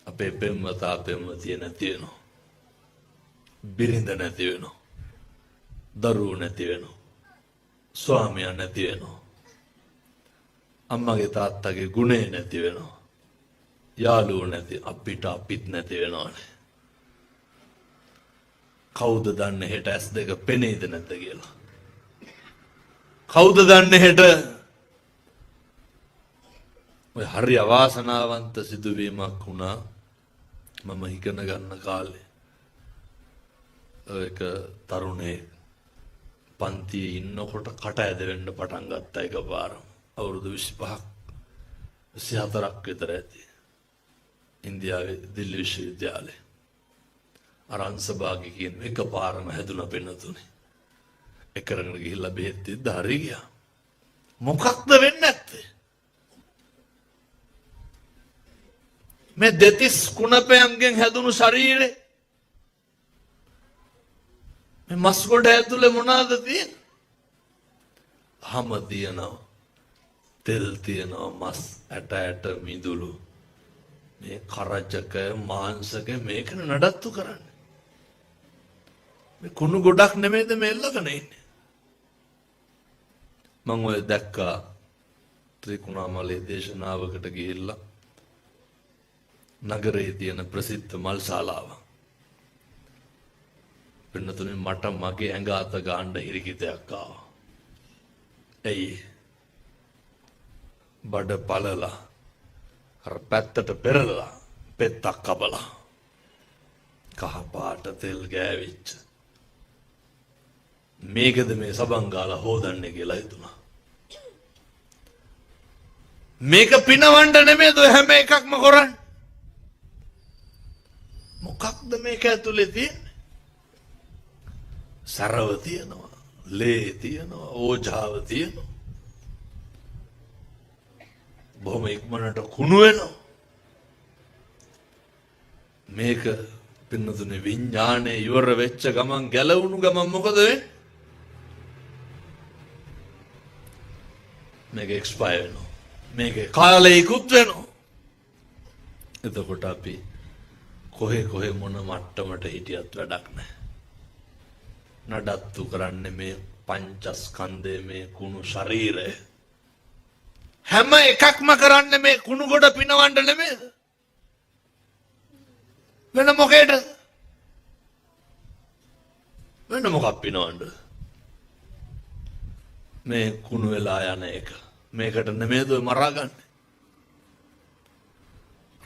S1: අපේ පෙම්වතා පෙම්වතිය නැති වෙනවා. බිරිඳ නැති වෙනවා. දරුවෝ නැති වෙනවා. ස්වාමියා නැති වෙනවා. අම්මගේ තාත්තගේ ගුණේ නැති වෙනවා. යාළුවෝ නැති අපිට අපිත් නැති වෙනවානේ. කවුද දන්නේ හෙට ඇස් දෙක පෙනේද නැද්ද කියලා? කවුද දන්නේ හෙට ඔය හරි අවාසනාවන්ත සිදුවීමක් වුණා මම ඉගෙන ගන්න කාලේ. ඒක තරුණේ පන්තියේ ඉන්නකොට කට ඇද වෙන්න පටන් ගත්තා එකපාරම. අවුරුදු 25ක් 24ක් විතර ඇති. ඉන්දියාවේ දිල්ලි විශ්වවිද්‍යාලේ අරන්සභාගේ කියන එකපාරම හැදුනා පෙන්නතුනේ. එකරගෙන ගිහිල්ලා බෙහෙත් දෙද්ද හරි ගියා. මොකක්ද වෙන්නේ නැත්තේ? මේ දෙතිස් කුණපයන්ගෙන් හැදුණු ශරීරේ මේ මස් ගොඩ ඇතුලේ මොනවාද තියෙන්නේ? හම තියෙනවා, තෙල් තියෙනවා, මස් ඇට මිදුළු, මේ කරජක මාංශක මේක නඩත්තු කරන්නේ. මේ කුණු ගොඩක් නෙමෙයිද මේ එල්ලගෙන ඉන්නේ? මම ඔය දැක්කා ත්‍රිකුණාමලේ දේශනාවකට ගිහිල්ලා නගරයේ තියෙන ප්‍රසිද්ධ මල් ශාලාව. පින්නතුනේ මට මගේ ඇඟ අත ගන්න හිරිකිතයක් ආවා. එයි බඩ පළලා අර පැත්තට පෙරලලා පෙත්තක් කපලා කහ පාට තෙල් ගෑවිච්ච මේකද මේ සබන් ගාලා හොදන්නේ කියලා හිතුණා. මේක පිනවන්න නෙමෙයිද ඔය හැම එකක්ම කරන්නේ? මොකක්ද මේක ඇතුලේ තියෙන්නේ? සරව තියෙනවා, ලේ තියෙනවා, ඕජාව තියෙනවා. බොහොම ඉක්මනට කුණු වෙනවා. මේක පින්නතුනේ විඥානේ ඉවර වෙච්ච ගමන් ගැලවුණු ගමන් මොකද වෙන්නේ? මේක එක්ස්පයර් වෙනවා. මේකේ කාලය ඉක්ුත් වෙනවා. එතකොට අපි කොහේ මොන මට්ටමට හිටියත් වැඩක් නැහැ. නඩත්තු කරන්නේ මේ පංචස්කන්ධයේ මේ කුණු ශරීරය. හැම එකක්ම කරන්නේ මේ කුණු ගොඩ පිනවන්න නෙමෙයිද? වෙන මොකේද? වෙන මොකක් පිනවන්නද? මේ කුණු වෙලා යන එක. මේකට නෙමෙයිද ඔය මරාගන්නේ?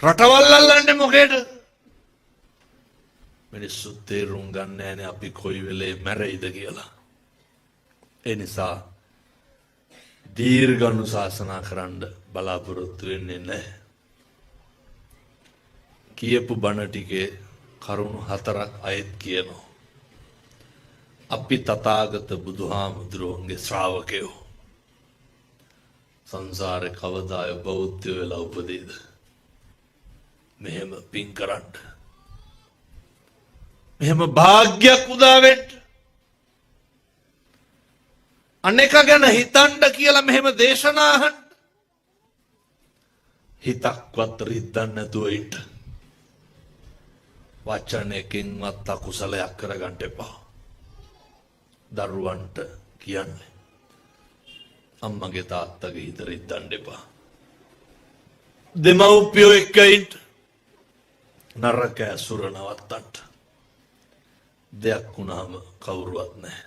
S1: රටවල් අල්ලන්නේ මොකේද? මිනිස්සු තේරුම් ගන්න නෑනේ අපි කොයි වෙලේ මැරෙයිද කියලා. ඒ නිසා දීර්ඝ අනුශාසනා කරන්න බලාපොරොත්තු වෙන්නේ නැහැ. කියපු බණ ටිකේ කරුණු 4ක් අයත් කියනවා. අපි තථාගත බුදුහාමුදුරුවන්ගේ ශ්‍රාවකයෝ. සංසාරේ කවදාය බෞද්ධ වෙලා උපදීද? මෙහෙම පින් කරන්න. මෙහෙම භාග්යක් උදා වෙන්න. අනේක ගැන හිතන්න කියලා මෙහෙම දේශනා අහන්න. හිතක්වත් රිද්දන්න නැතුව ඉන්න. වචනයකින්වත් අකුසලයක් කරගන්න එපා. දරුවන්ට කියන්නේ අම්මගේ තාත්තගේ හිත රිද්දන්න එපා. දෙමව්පියෝ එක්ක ඉන්න. නරක ඇසුර නවත්තන්න. දෙයක් වුණාම කවුරුවත් නැහැ.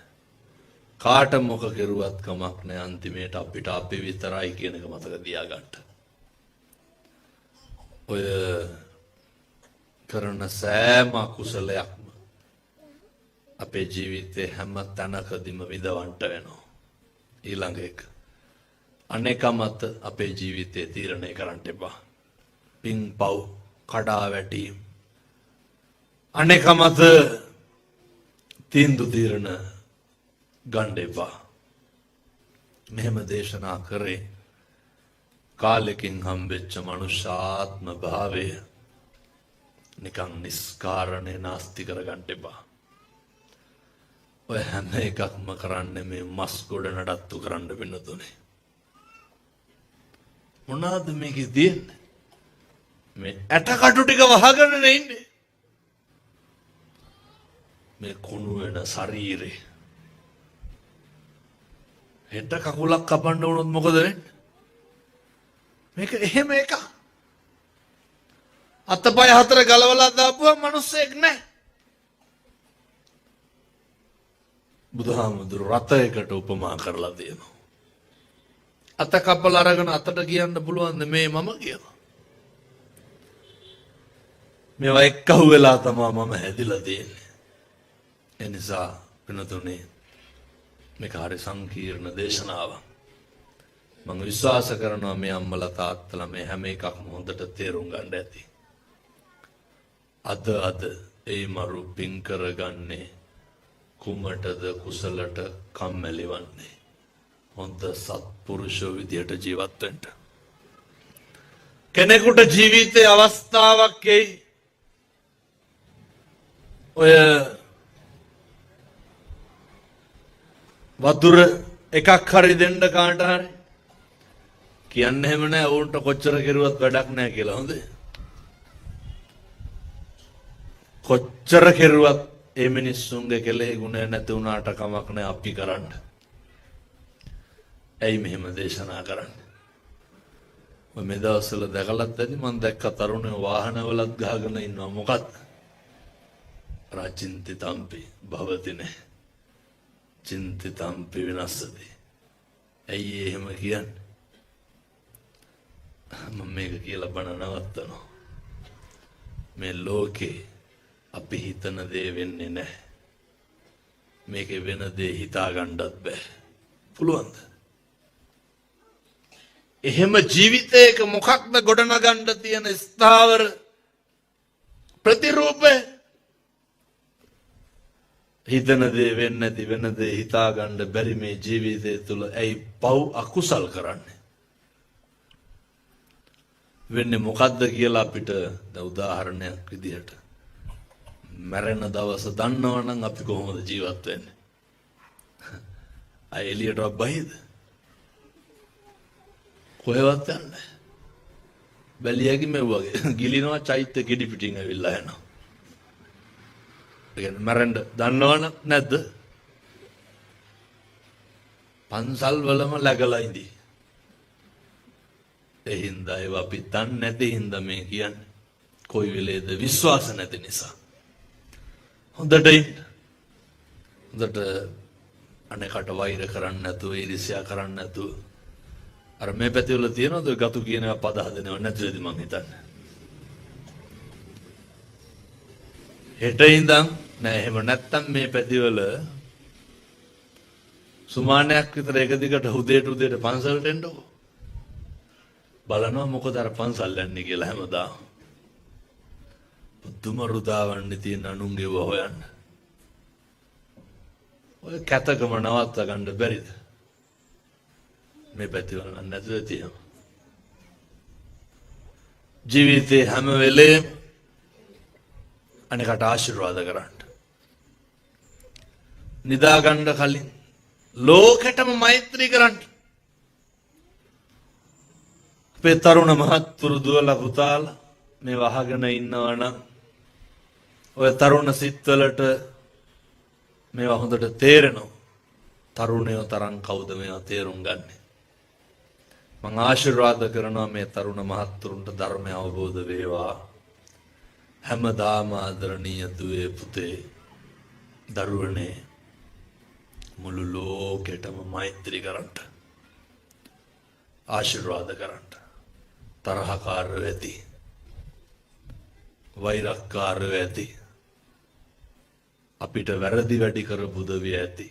S1: කාට මොක කෙරුවත් කමක් නැහැ. අන්තිමේට අපිට අපි විතරයි කියන එක මතක තියාගන්න. ඔය කරන සෑම අකුසලයක්ම අපේ ජීවිතේ හැම තැනකදීම විඳවන්න වෙනවා. ඊළඟ එක අනේකමත් අපේ ජීවිතේ තීරණය කරන්න එපා. පින් පව් කඩා වැටීම් අනේකමත් තීන්දුව තීරණ ගන්න එපා. මෙහෙම දේශනා කරේ කාලෙකින් හම්බෙච්ච මනුෂ්‍යාත්ම භාවය නිකන් නිස්කාරණේ නාස්ති කරගන්න එපා. ඔය හැම එකක්ම කරන්නේ මේ මස් ගොඩ නඩත්තු කරන්න වෙනතුනේ. මොනවාද මේකේ තියෙන්නේ? මේ ඇටකටු ටික වහගෙන ඉන්නේ. මේ කුණු වෙන ශරීරේ. හෙට කකුලක් කපන්න වුණොත් මොකද වෙන්නේ? මේක එහෙම එකක්. අතපය හතර ගලවලා දාපුවා මිනිස්සෙක් නැහැ. බුදුහාමුදුරු රථයකට උපමා කරලා තියෙනවා. අත කපලා අරගෙන අතට කියන්න පුළුවන් මේ මම කියලා. මේවා එක්කහුව වෙලා තමයි මම හැදිලා තියෙන්නේ. ඒ නිසා වෙනතුනේ මේක හරි සංකීර්ණ දේශනාවක්. මම විශ්වාස කරනවා මේ අම්මලා තාත්තලා මේ හැම එකක්ම හොඳට තේරුම් ගන්න ඇති. අද ඒ මරු පින් කරගන්නේ කුමටද කුසලට කම්මැලි වන්නේ. හොඳ සත්පුරුෂෝ විදියට ජීවත් වෙන්න. කෙනෙකුට ජීවිතේ අවස්ථාවක් එයි. ඔය වතුර එකක් හරි දෙන්න කාට හරි කියන්නේ එහෙම නෑ උන්ට කොච්චර කෙරුවත් වැඩක් නෑ කියලා. හොඳේ කොච්චර කෙරුවත් ඒ මිනිස්සුන්ගේ කෙලෙහි ගුණ නැති වුණාට කමක් නෑ අපි කරන්න. ඇයි මෙහෙම දේශනා කරන්නේ? මේ දවස්වල දැකලත් ඇති මම දැක්ක තරුණයෝ වාහනවලත් ගහගෙන ඉන්නවා. මොකක්ද? රාචින්තිතම්පි භවතිනේ චින්තිතම්පි විනස්සති. ඇයි එහෙම කියන්නේ? මම මේක කියලා බණ නවත්තනවා. මේ ලෝකේ අපි හිතන දේ වෙන්නේ නැහැ. මේකේ වෙන දේ හිතා ගන්නත් බෑ. පුළුවන්ද? එහෙම ජීවිතයක මොකක්ද ගොඩනගන්න තියෙන ස්ථාවර ප්‍රතිරූපය? හිතන දේ වෙන්නේ නැති වෙන දේ හිතා ගන්න බැරි මේ ජීවිතය තුළ ඇයි පව් අකුසල් කරන්නේ? වෙන්නේ මොකද්ද කියලා අපිට උදාහරණයක් විදිහට මැරෙන දවස දන්නවනම් අපි කොහොමද ජීවත් වෙන්නේ? අය එළියට බහිද? කොහෙවත් යන්නේ? බැලියගේ මේ වගේ ගිලිනවා චෛත්‍ය ගෙඩි පිටින් ඇවිල්ලා යනවා. ඒ කියන්නේ මැරෙන්න දන්නවනම් නැද්ද? පන්සල් වලම läගලා ඉඳී. ඒ හින්දා ඒවා අපි දන්නේ නැති හින්දා මේ කියන්නේ. කොයි වෙලේද විශ්වාස නැති නිසා. හොඳට හොඳට අනේකට වෛර කරන්නේ නැතුව ඊර්ෂ්‍යා කරන්නේ නැතුව අර මේ පැතිවල තියෙනවද ගතු කියනවා පද හදනව නැතිද මං හිතන්නේ. හෙට ඉඳන් නෑ එහෙම නැත්තම් මේ පැතිවල සුමානයක් විතර එක දිගට උදේට පන්සලට එන්නකෝ. බලනවා මොකද අර පන්සල් යන්නේ කියලා හැමදාම. පුදුම රුදාවන්නේ තියෙන අනුන්ගේව හොයන්න. ඔය කැතකම නවත්ත ගන්න බැරිද? මේ පැතිවල නැතුව තියෙනවා. ජීවිතේ හැම වෙලේම අනේකට ආශිර්වාද කරන්න. නිදා ගන්න කලින් ලෝකෙටම මෛත්‍රී කරන්න. අපේ තරුණ මහත්තුරු දුවලා පුතාලා මේ වහගෙන ඉන්නවනම් ඔය තරුණ සිත්වලට මේවා හොඳට තේරෙනවා. තරුණයෝ තරම් කවුද මේවා තේරුම් ගන්නෙ? මම ආශිර්වාද කරනවා මේ තරුණ මහත්තුරුන්ට ධර්මය අවබෝධ වේවා. හැමදාම ආදරණීය දුවේ පුතේ දරුවනේ මුළු ලෝකෙටම මෛත්‍රී කරන්න. ආශිර්වාද කරන්න. තරහකාරව ඇති. වෛරක්කාරව ඇති. අපිට වැරදි වැඩි කරපු උදවිය ඇති.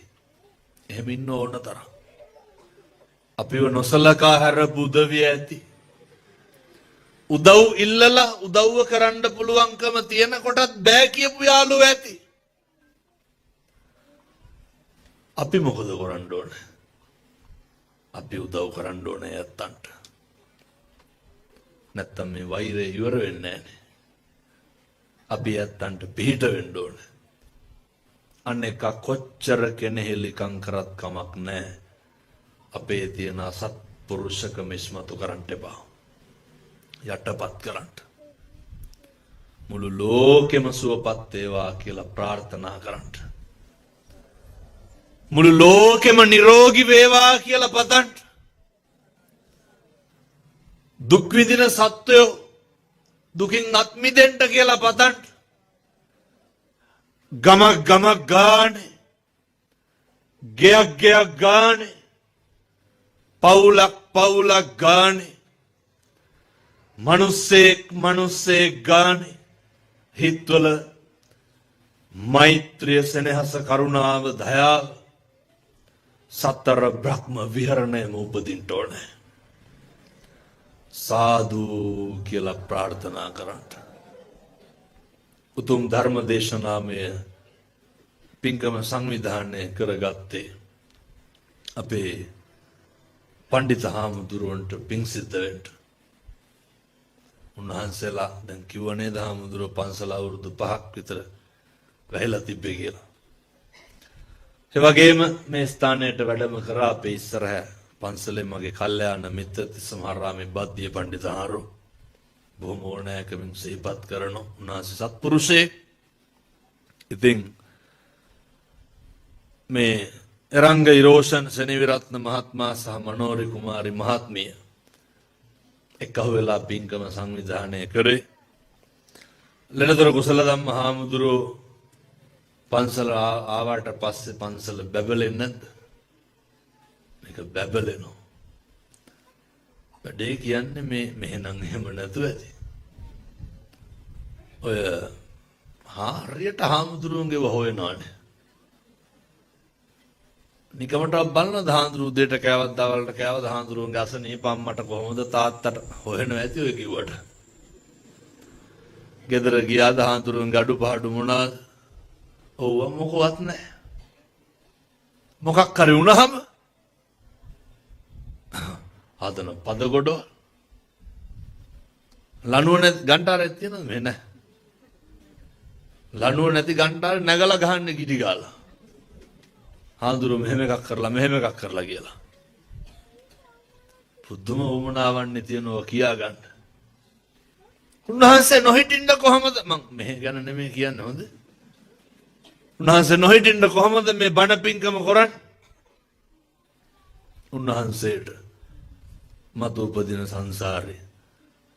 S1: එහෙම ඉන්න ඕන තරම්. අපිව නොසලකා හැරපු උදවිය ඇති. උදව් ඉල්ලලා උදව්ව කරන්න පුළුවන්කම තියෙන කොටත් බෑ කියපු යාළුවෝ ඇති. අපි මොකද කරන්න ඕනේ? අපි උදව් කරන්න ඕනේ යත්තන්ට. නැත්තම් මේ වෛරය ඉවර වෙන්නේ නැහැ. අපි යත්තන්ට පිට වෙන්න ඕනේ. අනේක කොච්චර කෙනෙහිලිකම් කරත් කමක් නැහැ. අපේ තියෙන සත්පුරුෂකම ඉස්මතු කරන්න එපා. යටපත් කරන්න. මුළු ලෝකෙම සුවපත් වේවා කියලා ප්‍රාර්ථනා කරන්න. මුළු ලෝකෙම නිරෝගී වේවා කියලා පතන්න. දුක් විඳින සත්වයෝ දුකින් අත් මිදෙන්න කියලා පතන්න. ගමක් ගානේ ගෙයක් ගානේ පවුලක් ගානේ මනුස්සෙක් ගානේ හිත්වල මෛත්‍රිය සෙනෙහස කරුණාව දයාව සතර බ්‍රහ්ම විහරණයම උපදින්න ඕනේ. සාදු කියලා ප්‍රාර්ථනා කරන්න. උතුම් ධර්ම දේශනාමය පින්කම සංවිධානය කරගත්තේ අපේ පණ්ඩිත හාමුදුරුවන්ට පිං සිද්ධ වෙන්න. උන්වහන්සේලා දැන් කිව්වනේ හාමුදුරුවෝ පන්සල අවුරුදු 5ක් විතර වැහිලා තිබ්බේ කියලා. ඒ වගේම මේ ස්ථානයට වැඩම කරා අපේ ඉස්සරහ පන්සලේ මගේ කල්යාණ මිත්‍ර තිස්සමහාරාමේ බද්දිය පණ්ඩිත හාරු බොහොම ඕනෑකමින් සිහිපත් කරන උන්වහන්සේ සත්පුරුෂයෙක්. ඉතින් මේ එරංග ඉරෝෂන් සෙනවිරත්න මහත්මයා සහ මනෝරි කුමාරි මහත්මිය එකහු වෙලා පින්කම සංවිධානය කරේ. ලෙනදොර කුසලධම්ම හාමුදුරුවෝ පන්සල ආවට පස්සේ පන්සල බැබලෙන්නේ නැද්ද? මේක බැබලෙනවා. වැඩේ කියන්නේ මේ මෙහෙනම් එහෙම නැතුව ඇති. ඔය හරියට හාමුදුරුවන්ගේ හොයනවානේ. නිකමට බලන හාමුදුරුවෝ උදේට කෑවත් දවල්ට කෑවත් හාමුදුරුවන්ගේ අසනීප අම්මට කොහොමද තාත්තට හොයනවා ඇති ඔය කිව්වට. ගෙදර ගියාද හාමුදුරුවන්ගේ අඩුපාඩු මොනවාද? ඔව්ව මොකවත් නැහැ. මොකක් හරි වුණාම ආදන පදගොඩ ලණුව නැති ගන්ටාරයක් තියෙනවද මේ නැහැ. ලණුව නැති ගන්ටාරේ නැගලා ගහන්නේ ගිටි ගාලා. හාමුදුරුවෝ මෙහෙම එකක් කරලා කියලා. පුදුම වුමනාවන්නේ තියෙනවා කියා ගන්න. උන්වහන්සේ නොහිටින්න කොහමද මං මෙහෙ ගැන නෙමෙයි කියන්නේ හොඳ. උන්වහන්සේ නොහිටින්න කොහමද මේ බණ පින්කම කරන්නේ? උන්වහන්සේට මතු උපදින සංසාරේ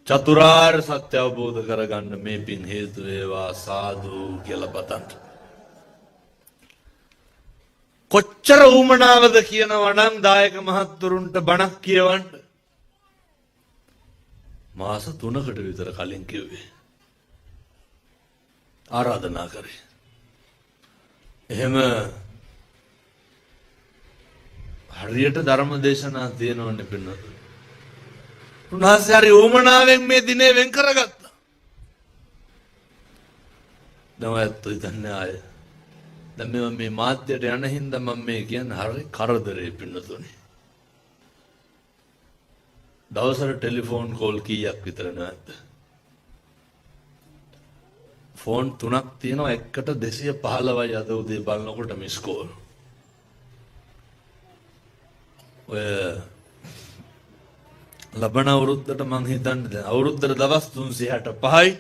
S1: චතුරාර්ය සත්‍ය අවබෝධ කරගන්න මේ පින් හේතු වේවා සාදු කියලා පතන්න. කොච්චර උමනාවද කියනවා නම් දායක මහත්තුරුන්ට බණක් කියවන්න මාස 3කට විතර කලින් කිව්වේ. ආරාධනා කරේ. එහෙම හරියට ධර්ම දේශනා තියෙනවනේ පින්නත. උන්වහන්සේ හරි උමනාවෙන් මේ දිනේ වෙන් කරගත්තා. දවල්ත් ඉතින් ආය. දැන් මේ මාධ්‍යයට යන හින්දා මම මේ කියන්නේ හරි කරදරේ පින්නතුනේ. දවසට ටෙලිෆෝන් කෝල් කීයක් විතර නැද්ද? ෆෝන් 3ක් තියෙනවා එකට 215යි අද උදේ බලනකොට මිස් කෝල්. ඔය ලබන අවුරුද්දට මං හිතන්නේ දැන් අවුරුද්දට දවස් 365යි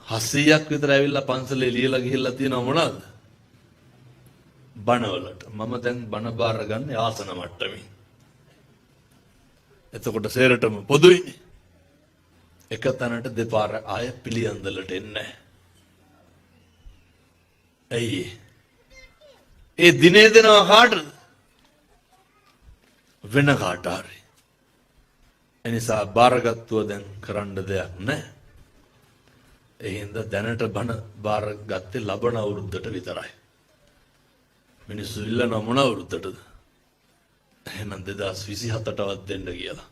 S1: 700ක් විතර ඇවිල්ලා පන්සලේ ලියලා ගිහිල්ලා තියෙනව මොනවද? බණවලට. මම දැන් බණ බාර ගන්න ආසන මට්ටමින්. එතකොට සේරටම පොදුයි. එක තැනට දෙපාර ආය පිළියන්දලට එන්නේ. ඇයි? ඒ දිනේ දෙනවා කාටද? වෙන කාට හරි. එනිසා බාරගත්තුව දැන් කරන්න දෙයක් නැහැ. ඒ හින්දා දැනට බණ බාරගත්තේ ලබන අවුරුද්දට විතරයි. මිනිස්සු ඉල්ලන මොන අවුරුද්දටද? එහෙනම් 2027ටවත් දෙන්න කියලා.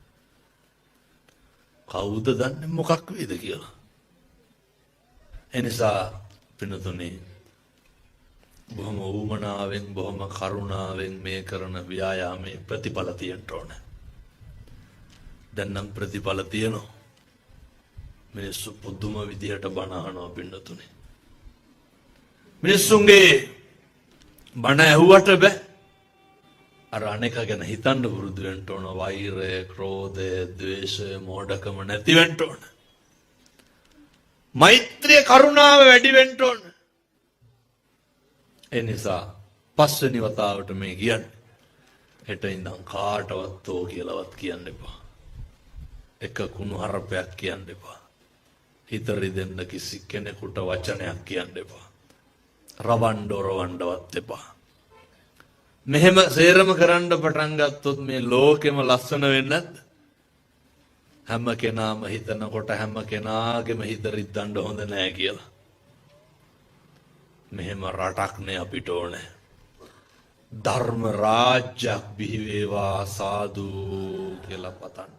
S1: කවුද දන්නේ මොකක් වේද කියලා. එනිසා පින්නතුනේ බොහොම උමනාවෙන් බොහොම කරුණාවෙන් මේ කරන ව්‍යායාමයේ ප්‍රතිඵල තියෙන්න ඕන. දැන් නම් ප්‍රතිඵල තියෙනවා. මිනිස්සු පුදුම විදියට බණ අහනවා පින්නතුනේ. මිනිස්සුන්ගේ බණ ඇහුවට බෑ. අර අනේක ගැන හිතන්න පුරුදු වෙන්න ඕන. වෛරය, ක්‍රෝධය, ද්වේෂය, මෝඩකම නැති වෙන්න ඕන. මෛත්‍රිය, කරුණාව වැඩි වෙන්න ඕන. ඒ නිසා පස්වෙනි වතාවට මේ කියන්නේ හෙට ඉඳන් කාටවත් ඕ කියලාවත් කියන්න එපා. එක කුණු හරපයක් කියන්න එපා. හිත රිදෙන්න කිසි කෙනෙකුට වචනයක් කියන්න එපා. රවණ්ඩවත් එපා. මෙහෙම සේරම කරන්න පටන් ගත්තොත් මේ ලෝකෙම ලස්සන වෙන්නේ නැද්ද? හැම කෙනාම හිතනකොට හැම කෙනාගේම හිත රිද්දන්න හොඳ නෑ කියලා. මෙහෙම රටක් නේ අපිට ඕනේ. ධර්ම රාජ්‍යයක් බිහි වේවා සාදු කියලා පතන්න.